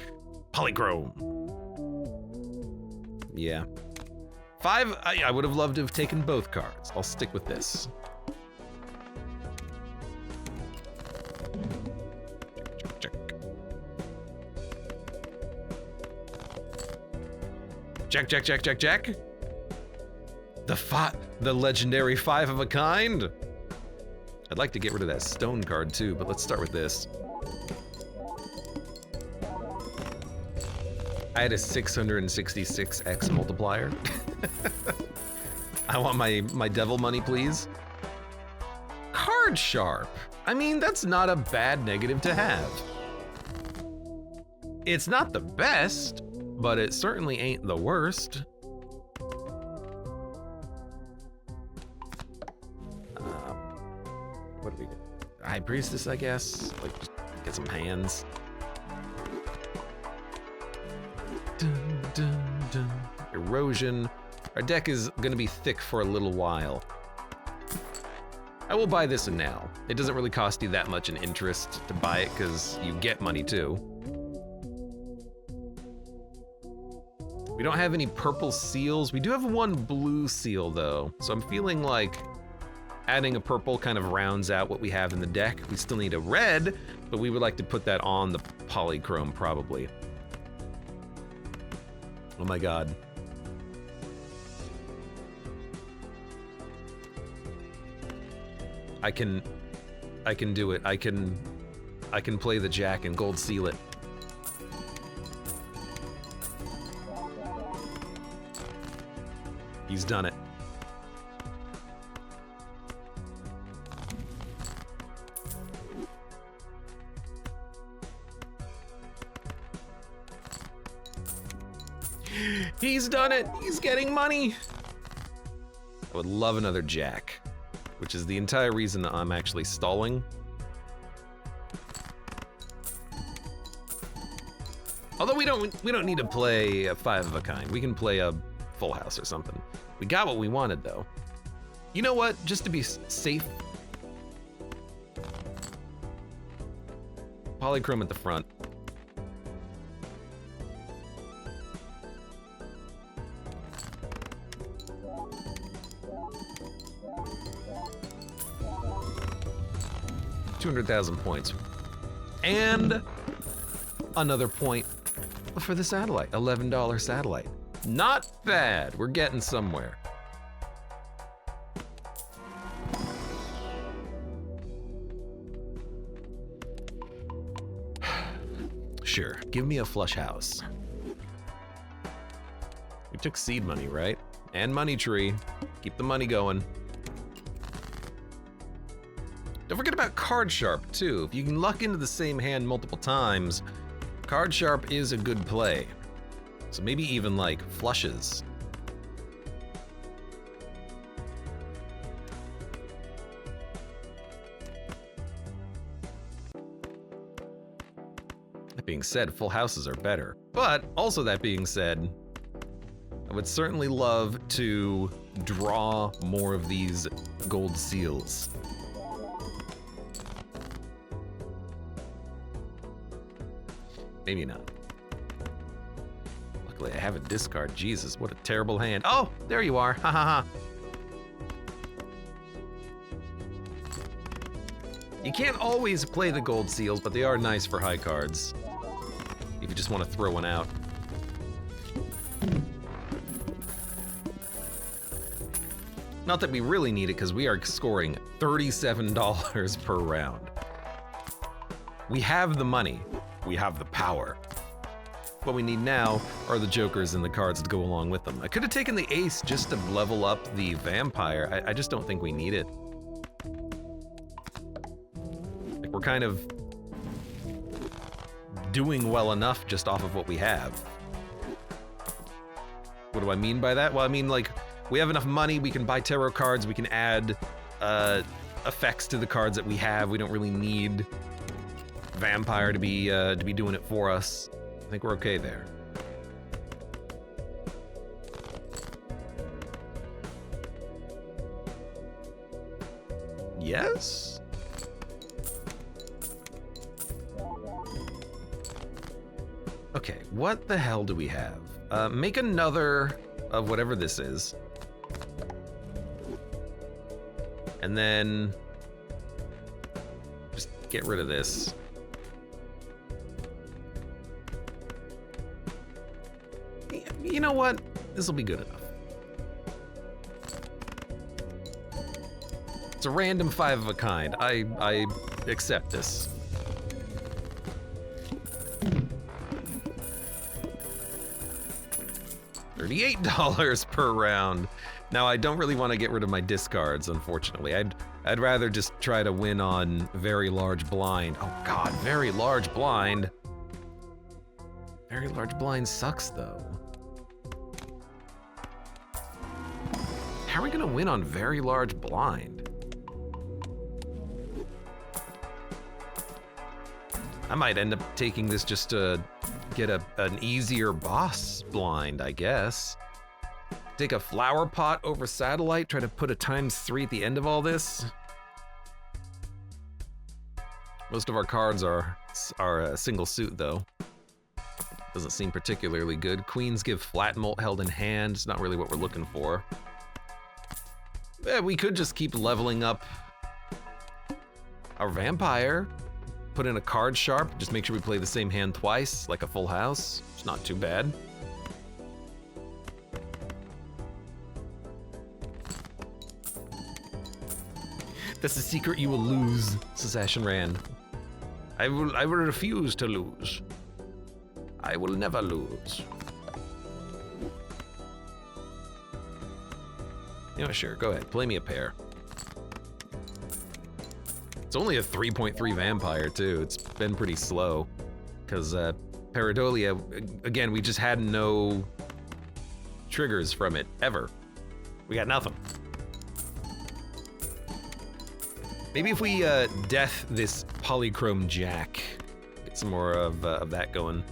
Polychrome. Yeah. 5, I would have loved to have taken both cards. I'll stick with this. Jack, Jack, Jack, Jack, Jack. The legendary 5 of a kind. I'd like to get rid of that stone card too, but let's start with this. I had a 666x multiplier. I want my devil money, please. Card sharp. I mean, that's not a bad negative to have. It's not the best, but it certainly ain't the worst. What do we get? High Priestess, I guess. Like, just get some hands. Dun, dun, dun. Erosion. Our deck is gonna be thick for a little while. I will buy this now. It doesn't really cost you that much in interest to buy it because you get money too. We don't have any purple seals. We do have one blue seal though, so I'm feeling like adding a purple kind of rounds out what we have in the deck. We still need a red, but we would like to put that on the polychrome probably. Oh my god. I can do it. I can play the jack and gold seal it. He's done it. He's done it! He's getting money! I would love another jack, which is the entire reason that I'm actually stalling. Although we don't need to play a 5 of a kind. We can play a full house or something. We got what we wanted though. You know what? Just to be safe. Polychrome at the front. $200,000 points. And another point for the satellite, $11 satellite. Not bad, we're getting somewhere. Sure, give me a flush house. We took seed money, right? And money tree, keep the money going. Don't forget about card sharp too. If you can luck into the same hand multiple times, card sharp is a good play. So maybe even like flushes. That being said, full houses are better. But also that being said, I would certainly love to draw more of these gold seals. Maybe not. Luckily, I have a discard. Jesus, what a terrible hand. Oh, there you are. Ha ha ha. You can't always play the gold seals, but they are nice for high cards. If you just want to throw one out. Not that we really need it, because we are scoring $37 per round. We have the money. We have the power. What we need now are the jokers and the cards to go along with them. I could have taken the ace just to level up the vampire. I just don't think we need it. Like, we're kind of doing well enough just off of what we have. What do I mean by that? Well, I mean, like, we have enough money, we can buy tarot cards, we can add effects to the cards that we have. We don't really need vampire to be doing it for us. I think we're okay there. Yes? Okay, what the hell do we have? Make another of whatever this is. And then just get rid of this. You know what? This will be good enough. It's a random 5 of a kind. I accept this. $38 per round. Now, I don't really want to get rid of my discards, unfortunately. I'd rather just try to win on very large blind. Oh God, very large blind. Very large blind sucks though. How are we gonna win on very large blind? I might end up taking this just to get an easier boss blind, I guess. Take a flower pot over satellite, try to put a ×3 at the end of all this. Most of our cards are a single suit though. Doesn't seem particularly good. Queens give flat mult held in hand. It's not really what we're looking for. Yeah, we could just keep leveling up our vampire. Put in a card sharp, just make sure we play the same hand twice, like a full house. It's not too bad. That's the secret you will lose, says Ashen Rand. I will refuse to lose. I will never lose. You know, sure, go ahead, play me a pair. It's only a 3.3 vampire too. It's been pretty slow. Because Pareidolia, again, we just had no triggers from it, ever. We got nothing. Maybe if we death this polychrome jack, get some more of that going.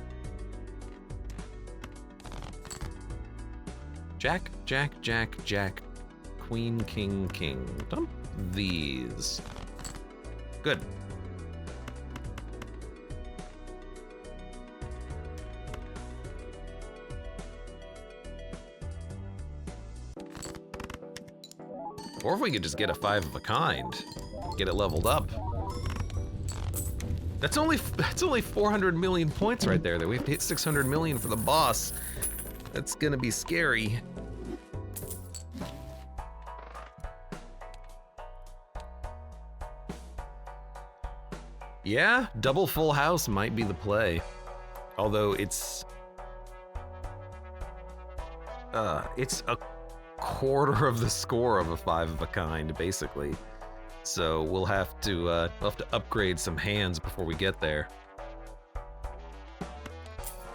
Jack, jack, jack, jack, queen, king, king. Dump these. Good. Or if we could just get a 5 of a kind, get it leveled up. That's only 400 million points right there. That we have to hit 600 million for the boss. That's gonna be scary. Yeah, double full house might be the play. Although it's a quarter of the score of a 5 of a kind, basically. So we'll have to upgrade some hands before we get there.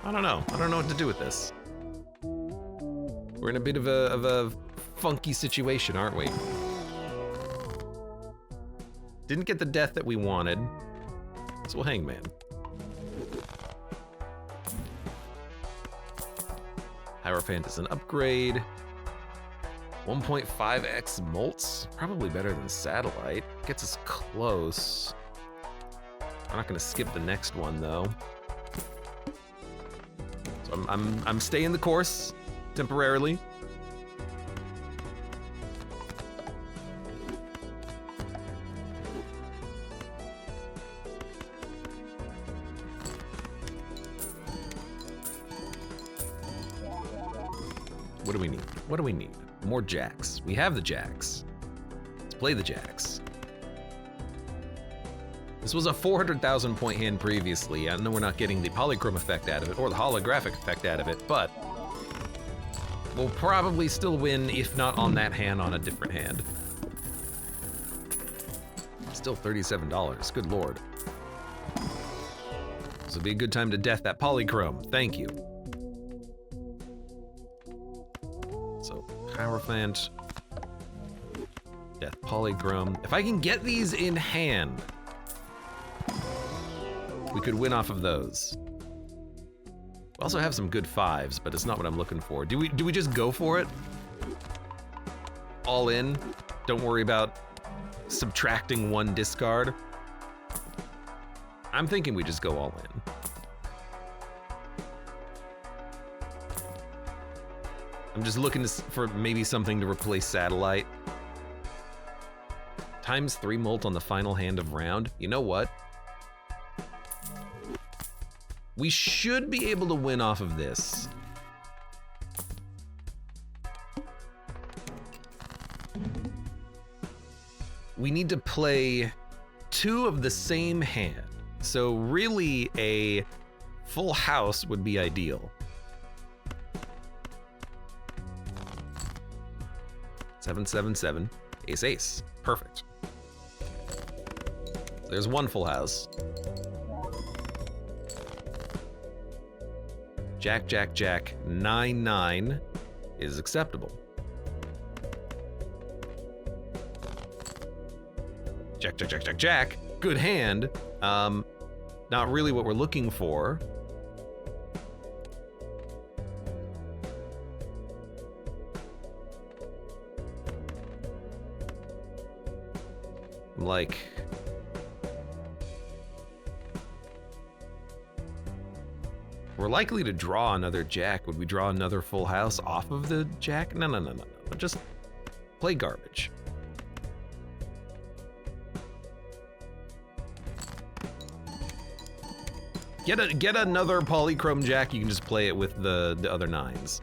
I don't know what to do with this. We're in a bit of a funky situation, aren't we? Didn't get the death that we wanted. So Hangman. Hierophant is an upgrade. 1.5x Molts, probably better than Satellite. Gets us close. I'm not gonna skip the next one though. So I'm staying the course temporarily. What do we need? What do we need? More jacks. We have the jacks. Let's play the jacks. This was a 400,000 point hand previously. I know we're not getting the polychrome effect out of it or the holographic effect out of it, but we'll probably still win, if not on that hand, on a different hand. Still $37, good lord. This would be a good time to death that polychrome, thank you. So, Hierophant, death polychrome. If I can get these in hand, we could win off of those. We also have some good fives, but it's not what I'm looking for. Do we just go for it? All in? Don't worry about subtracting one discard? I'm thinking we just go all in. I'm just looking for maybe something to replace Satellite. ×3 molt on the final hand of round. You know what? We should be able to win off of this. We need to play 2 of the same hand. So really a full house would be ideal. 777, ace ace, perfect. There's one full house. Jack, jack, jack, 9-9 is acceptable. Jack, jack, jack, jack, jack, good hand. Not really what we're looking for. Like, we're likely to draw another jack. Would we draw another full house off of the jack? No, no, no, no, no. Just play garbage. Get another polychrome jack. You can just play it with the other 9s.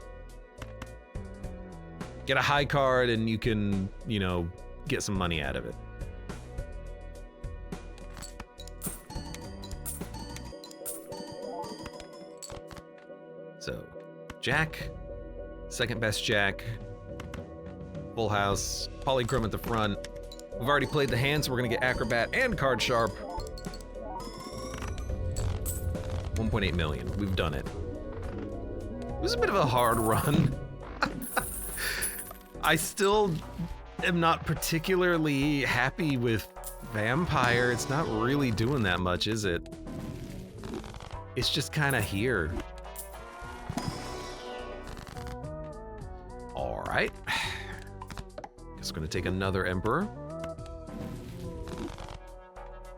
Get a high card and you can, you know, get some money out of it. So, jack, second best jack, full house, polychrome at the front. We've already played the hand, so we're gonna get acrobat and card sharp. 1.8 million, we've done it. It was a bit of a hard run. I still am not particularly happy with Vampire. It's not really doing that much, is it? It's just kind of here. All right. Guess we're gonna take another Emperor.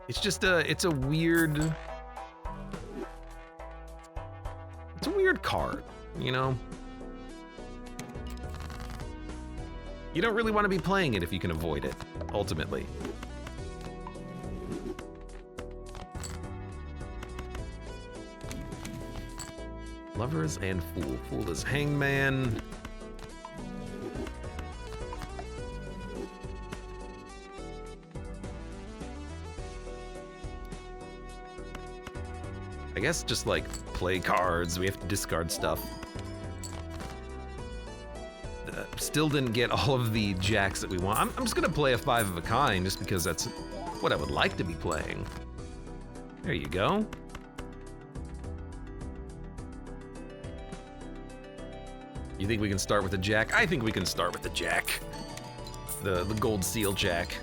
It's just it's a weird card, you know? You don't really want to be playing it if you can avoid it, ultimately. Lovers and Fool. Fool is Hangman. I guess just like play cards, we have to discard stuff. Still didn't get all of the jacks that we want. I'm just gonna play a 5 of a kind just because that's what I would like to be playing. There you go. You think we can start with a jack? I think we can start with the jack. The gold seal jack.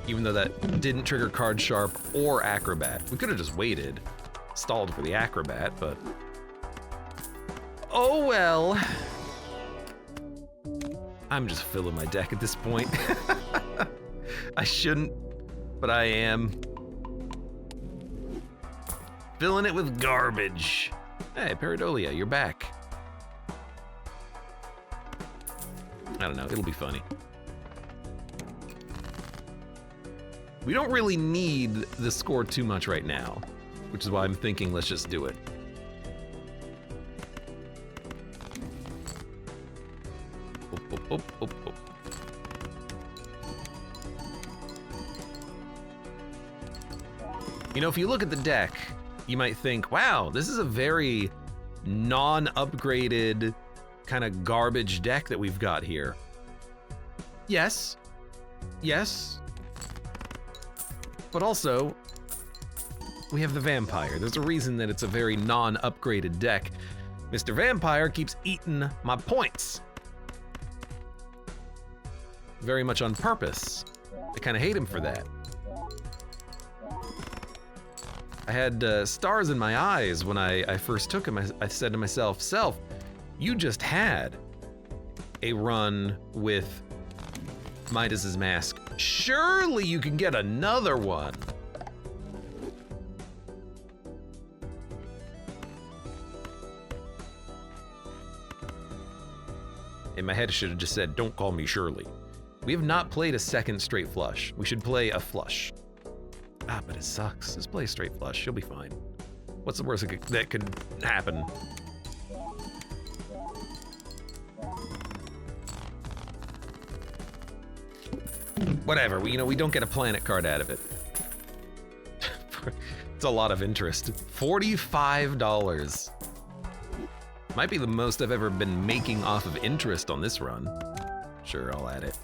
Even though that didn't trigger card sharp or acrobat. We could have just waited, stalled for the acrobat, but oh well. I'm just filling my deck at this point. I shouldn't, but I am. filling it with garbage. Hey, Paradolia, you're back. I don't know, it'll be funny. We don't really need the score too much right now, which is why I'm thinking let's just do it. Oh. You know, if you look at the deck, you might think, wow, this is a very non-upgraded kind of garbage deck that we've got here. Yes. But also, we have the Vampire. There's a reason that it's a very non-upgraded deck. Mr. Vampire keeps eating my points. Very much on purpose. I kind of hate him for that. I had stars in my eyes when I first took him. I said to myself, Self, you just had a run with Midas's Mask. Surely you can get another one. In my head, I should have just said, don't call me Shirley. We have not played a second straight flush. We should play a flush. Ah, but it sucks. Just play a straight flush. You'll be fine. What's the worst that could happen? Whatever. We don't get a planet card out of it. It's a lot of interest. $45. Might be the most I've ever been making off of interest on this run. Sure, I'll add it.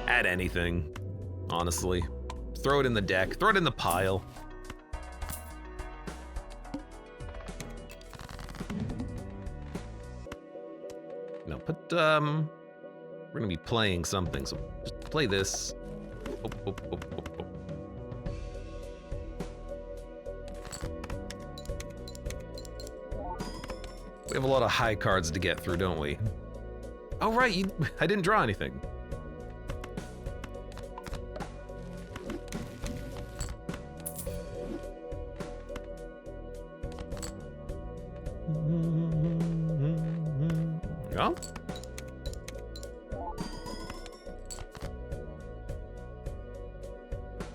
Add anything, honestly. Throw it in the deck, throw it in the pile. No, we're gonna be playing something, so just play this. Oh. We have a lot of high cards to get through, don't we? Oh right, I didn't draw anything. Yeah.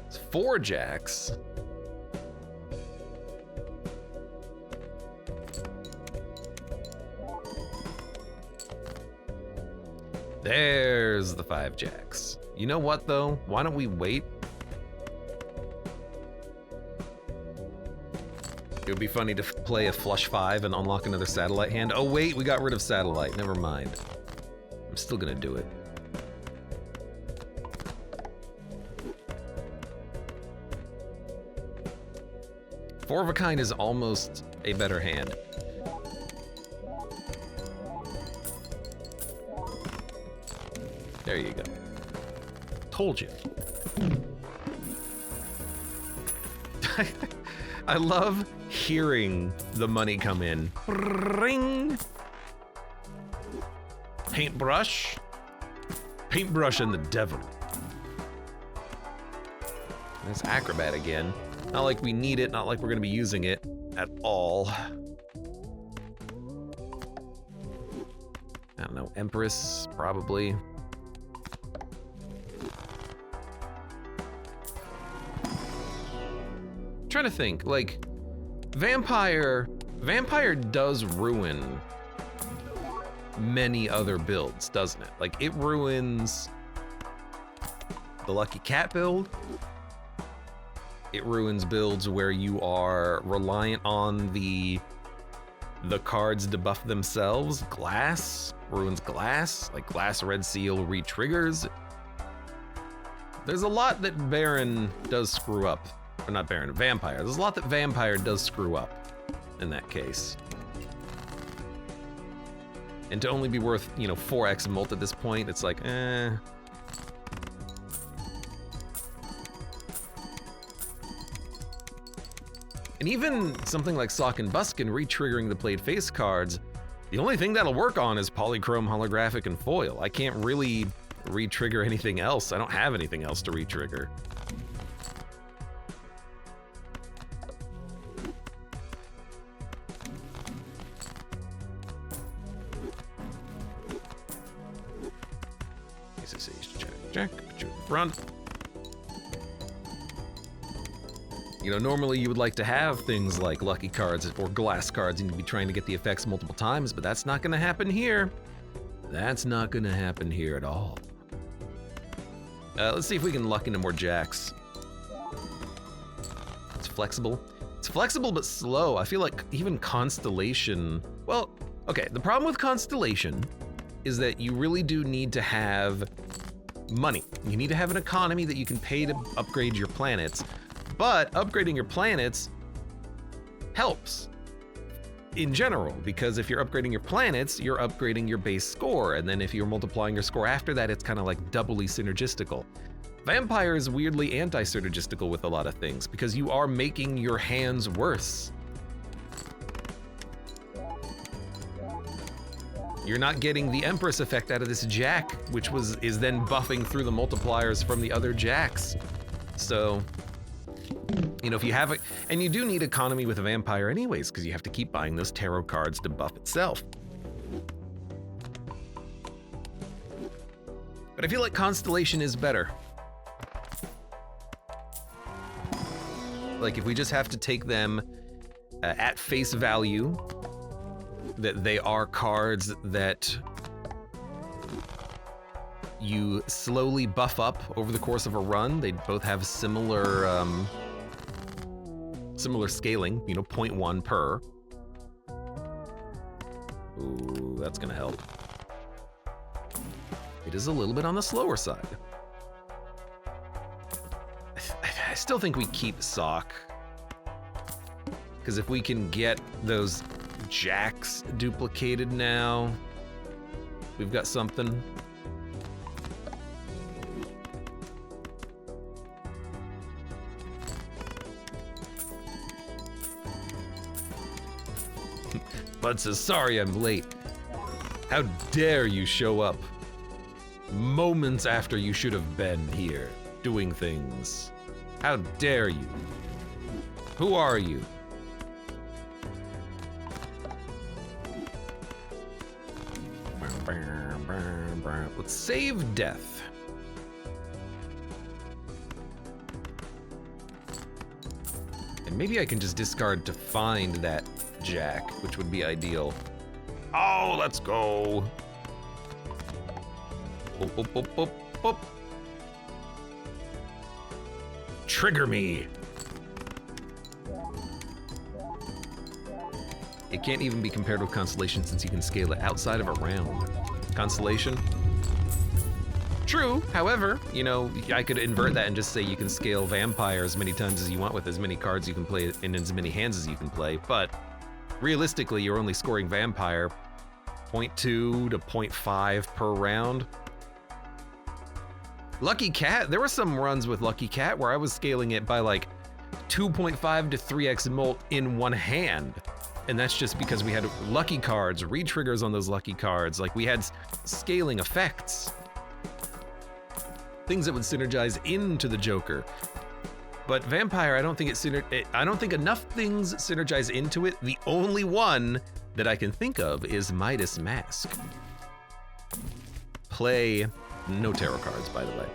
It's 4 jacks. There's the 5 jacks. You know what though? Why don't we wait? It would be funny to play a flush 5 and unlock another satellite hand. Oh wait, we got rid of satellite. Never mind. I'm still gonna do it. Four of a Kind is almost a better hand. There you go. Told you. I love hearing the money come in. Ring. Paintbrush. Paintbrush and the devil. There's Acrobat again. Not like we need it, not like we're gonna be using it at all. I don't know, Empress, probably. I'm trying to think, like, Vampire does ruin many other builds, doesn't it? Like, it ruins the Lucky Cat build. It ruins builds where you are reliant on the cards to buff themselves. Glass ruins Glass, like Glass Red Seal re-triggers. There's a lot that Baron does screw up. Or not Baron, Vampire. There's a lot that Vampire does screw up in that case. And to only be worth, 4x mult at this point, it's like, eh. And even something like Sock and Buskin re-triggering the played face cards, the only thing that'll work on is Polychrome, Holographic, and Foil. I can't really re-trigger anything else. I don't have anything else to re-trigger. Jack. Put you in front. You know, normally you would like to have things like lucky cards or glass cards and you'd be trying to get the effects multiple times, but that's not gonna happen here. That's not gonna happen here at all. Let's see if we can luck into more jacks. It's flexible. It's flexible but slow. I feel like even Constellation, well, okay, the problem with Constellation is that you really do need to have money. You need to have an economy that you can pay to upgrade your planets, but upgrading your planets helps in general, because if you're upgrading your planets, you're upgrading your base score, and then if you're multiplying your score after that, it's kind of like doubly synergistical. Vampire is weirdly anti-synergistical with a lot of things, because you are making your hands worse. You're not getting the Empress effect out of this jack, which is then buffing through the multipliers from the other jacks. So, you know, if you have it, and you do need economy with a vampire anyways, because you have to keep buying those tarot cards to buff itself. But I feel like Constellation is better. Like if we just have to take them at face value, that they are cards that you slowly buff up over the course of a run. They both have similar similar scaling, you know, 0.1 per. Ooh, that's gonna help. It is a little bit on the slower side. I still think we keep Sock, because if we can get those jacks duplicated now, we've got something. Bud says, sorry I'm late. How dare you show up moments after you should have been here doing things. How dare you? Who are you? Let's save death. And maybe I can just discard to find that jack, which would be ideal. Oh, let's go. Boop, boop, boop, boop, boop. Trigger me. It can't even be compared with Constellation since you can scale it outside of a round. Constellation? True, however, you know, I could invert that and just say you can scale Vampire as many times as you want with as many cards you can play in as many hands as you can play, but realistically, you're only scoring Vampire 0.2 to 0.5 per round. Lucky Cat, there were some runs with Lucky Cat where I was scaling it by like 2.5 to 3x molt in one hand. And that's just because we had lucky cards, re-triggers on those lucky cards. Like we had scaling effects. Things that would synergize into the Joker. But Vampire, I don't think I don't think enough things synergize into it. The only one that I can think of is Midas Mask. Play, no tarot cards by the way.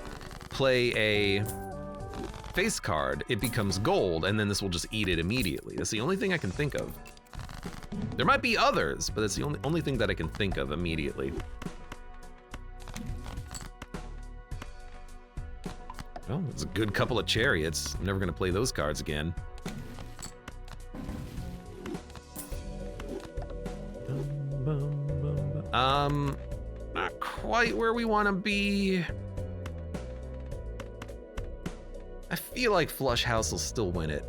Play a face card, it becomes gold, and then this will just eat it immediately. That's the only thing I can think of. There might be others, but that's the only thing that I can think of immediately. Well, it's a good couple of chariots. I'm never gonna play those cards again. Not quite where we wanna be. I feel like Flush House will still win it.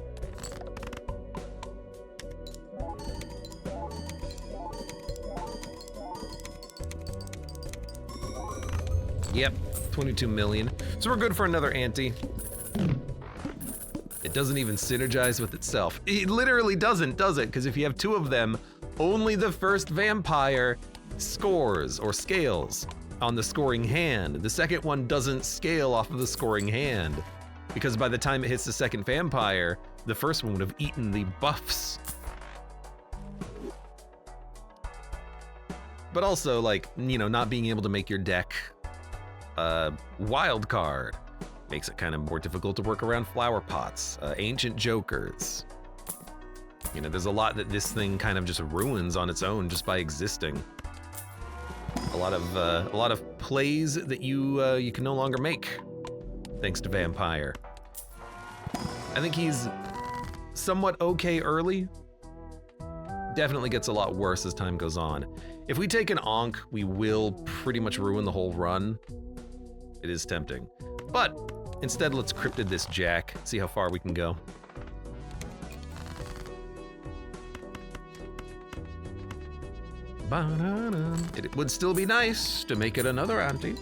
Yep, 22 million. So we're good for another ante. It doesn't even synergize with itself. It literally doesn't, does it? Because if you have two of them, only the first vampire scores or scales on the scoring hand. The second one doesn't scale off of the scoring hand, because by the time it hits the second vampire, the first one would have eaten the buffs. But also, like, you know, not being able to make your deck Wild card. Makes it kind of more difficult to work around flower pots. Ancient jokers. You know, there's a lot that this thing kind of just ruins on its own just by existing. A lot of plays that you can no longer make thanks to Vampire. I think he's somewhat okay early. Definitely gets a lot worse as time goes on. If we take an Onk, we will pretty much ruin the whole run. It is tempting. But instead, let's cryptid this Jack, see how far we can go. It would still be nice to make it another ante.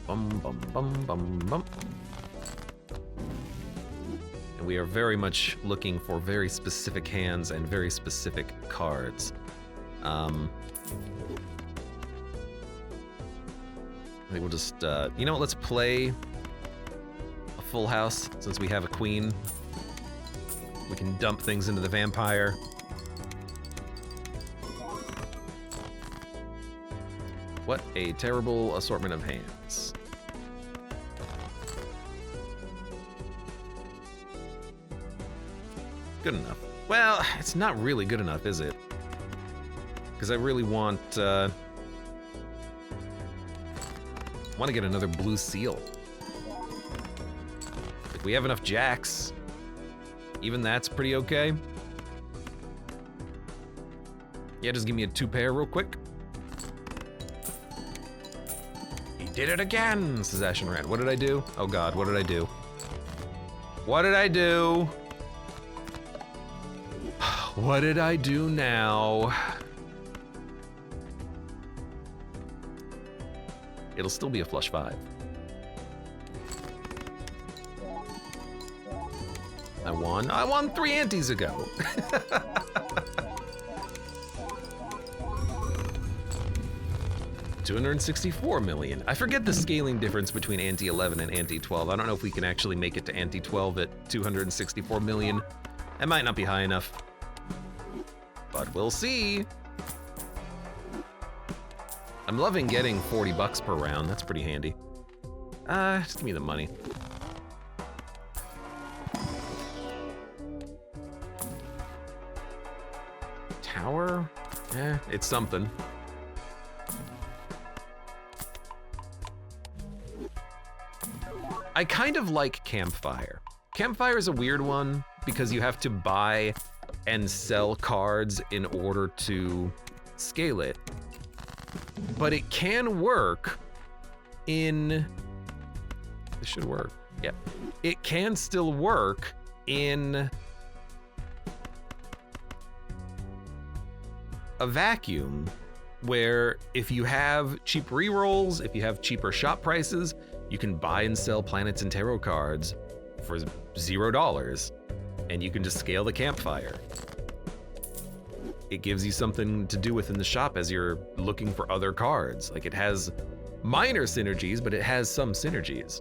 Bum, bum, bum, bum, bum. And we are very much looking for very specific hands and very specific cards. I think we'll just, you know what, let's play a full house since we have a queen. We can dump things into the Vampire. What a terrible assortment of hands. Good enough. Well, it's not really good enough, is it? Because I really want to get another blue seal. If we have enough jacks, even that's pretty okay. Yeah, just give me a 2-pair real quick. He did it again, says Ashen Rat. What did I do? Oh God, what did I do? What did I do? What did I do now? It'll still be a flush 5. I won 3 antes ago. $264 million. I forget the scaling difference between ante 11 and ante 12. I don't know if we can actually make it to ante 12 at 264 million. That might not be high enough, but we'll see. I'm loving getting 40 bucks per round. That's pretty handy. Just give me the money. Tower? It's something. I kind of like Campfire. Campfire is a weird one because you have to buy and sell cards in order to scale it. But it can work in... This should work. Yeah. It can still work in a vacuum where if you have cheap rerolls, if you have cheaper shop prices, you can buy and sell planets and tarot cards for $0 and you can just scale the Campfire. It gives you something to do within the shop as you're looking for other cards. Like, it has minor synergies, but it has some synergies.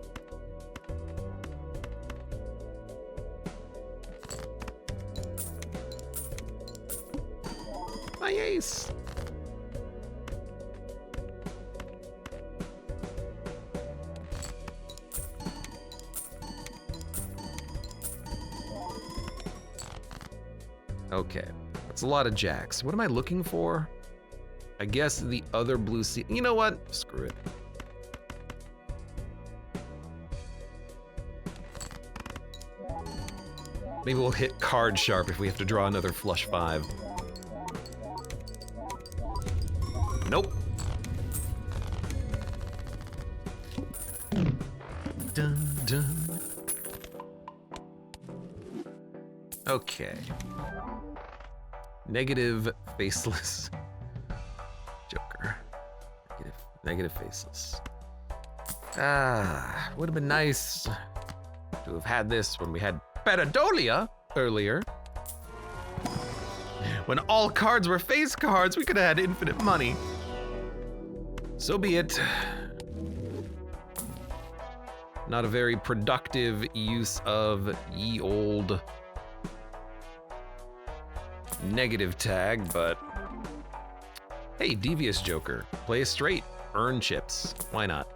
My ace. Okay. That's a lot of jacks. What am I looking for? I guess the other blue seal. You know what? Screw it. Maybe we'll hit card sharp if we have to draw another flush 5. Nope. Dun, dun. Okay. Negative faceless Joker. Negative faceless. Would have been nice to have had this when we had Paradolia earlier. When all cards were face cards, we could have had infinite money. So be it. Not a very productive use of ye old negative tag, but Hey, Devious Joker. Play a straight. Earn chips. Why not?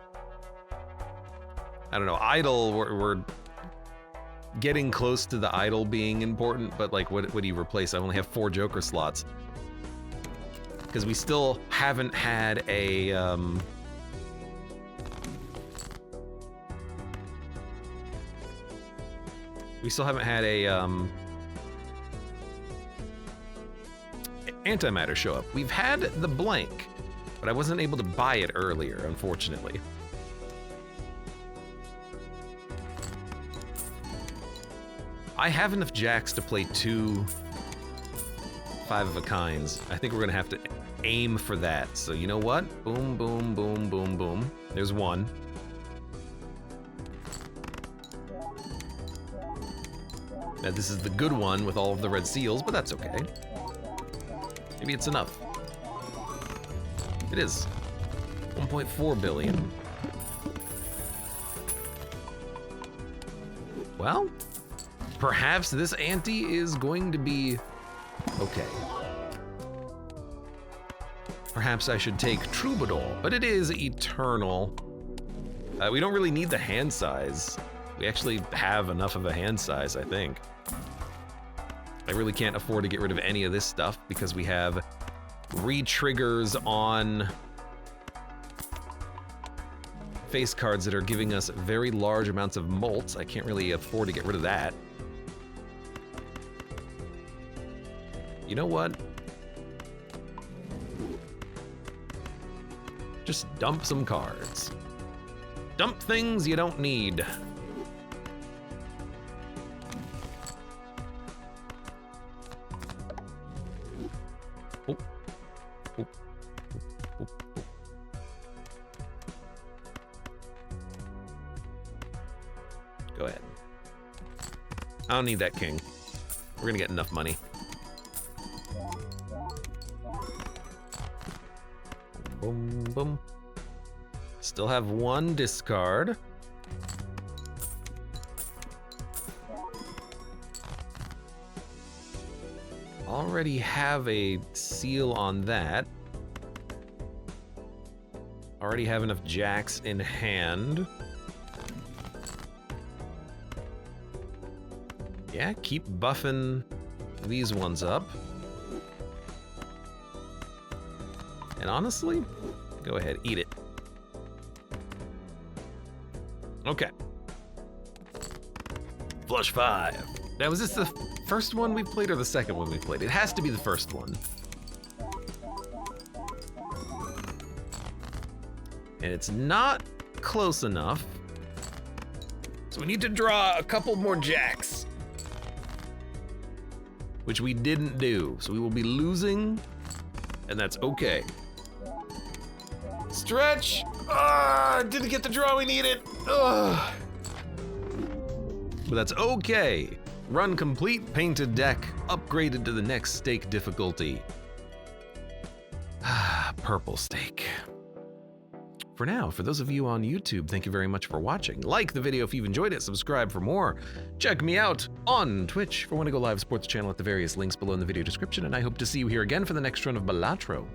I don't know. Idle, we're getting close to the idle being important, but like, what do you replace? I only have 4 Joker slots. Because we still haven't had a, antimatter show up. We've had the blank, but I wasn't able to buy it earlier, unfortunately. I have enough jacks to play 2 5-of-a-kinds. I think we're gonna have to aim for that. So you know what? Boom, boom, boom, boom, boom. There's 1. Now this is the good one with all of the red seals, but that's okay. Maybe it's enough. It is. 1.4 billion. Well, perhaps this ante is going to be okay. Perhaps I should take Troubadour, but it is eternal. We don't really need the hand size. We actually have enough of a hand size, I think. I really can't afford to get rid of any of this stuff because we have re-triggers on face cards that are giving us very large amounts of molts. I can't really afford to get rid of that. You know what? Just dump some cards. Dump things you don't need. Oh. Oh. Oh. Go ahead. I don't need that king. We're gonna get enough money. Boom, boom. Still have 1 discard. Already have a seal on that. Already have enough jacks in hand. Yeah, keep buffing these ones up. And honestly, go ahead, eat it. Okay. Flush 5. Now, was this the first one we played or the second one we played? It has to be the first one. And it's not close enough. So we need to draw a couple more jacks. Which we didn't do. So we will be losing, and that's okay. Stretch! Didn't get the draw we needed. But that's okay. Run complete painted deck, upgraded to the next stake difficulty. Purple stake. For now, for those of you on YouTube, thank you very much for watching. Like the video if you've enjoyed it, subscribe for more. Check me out on Twitch for Wanna Go Live Sports channel at the various links below in the video description, and I hope to see you here again for the next run of Balatro.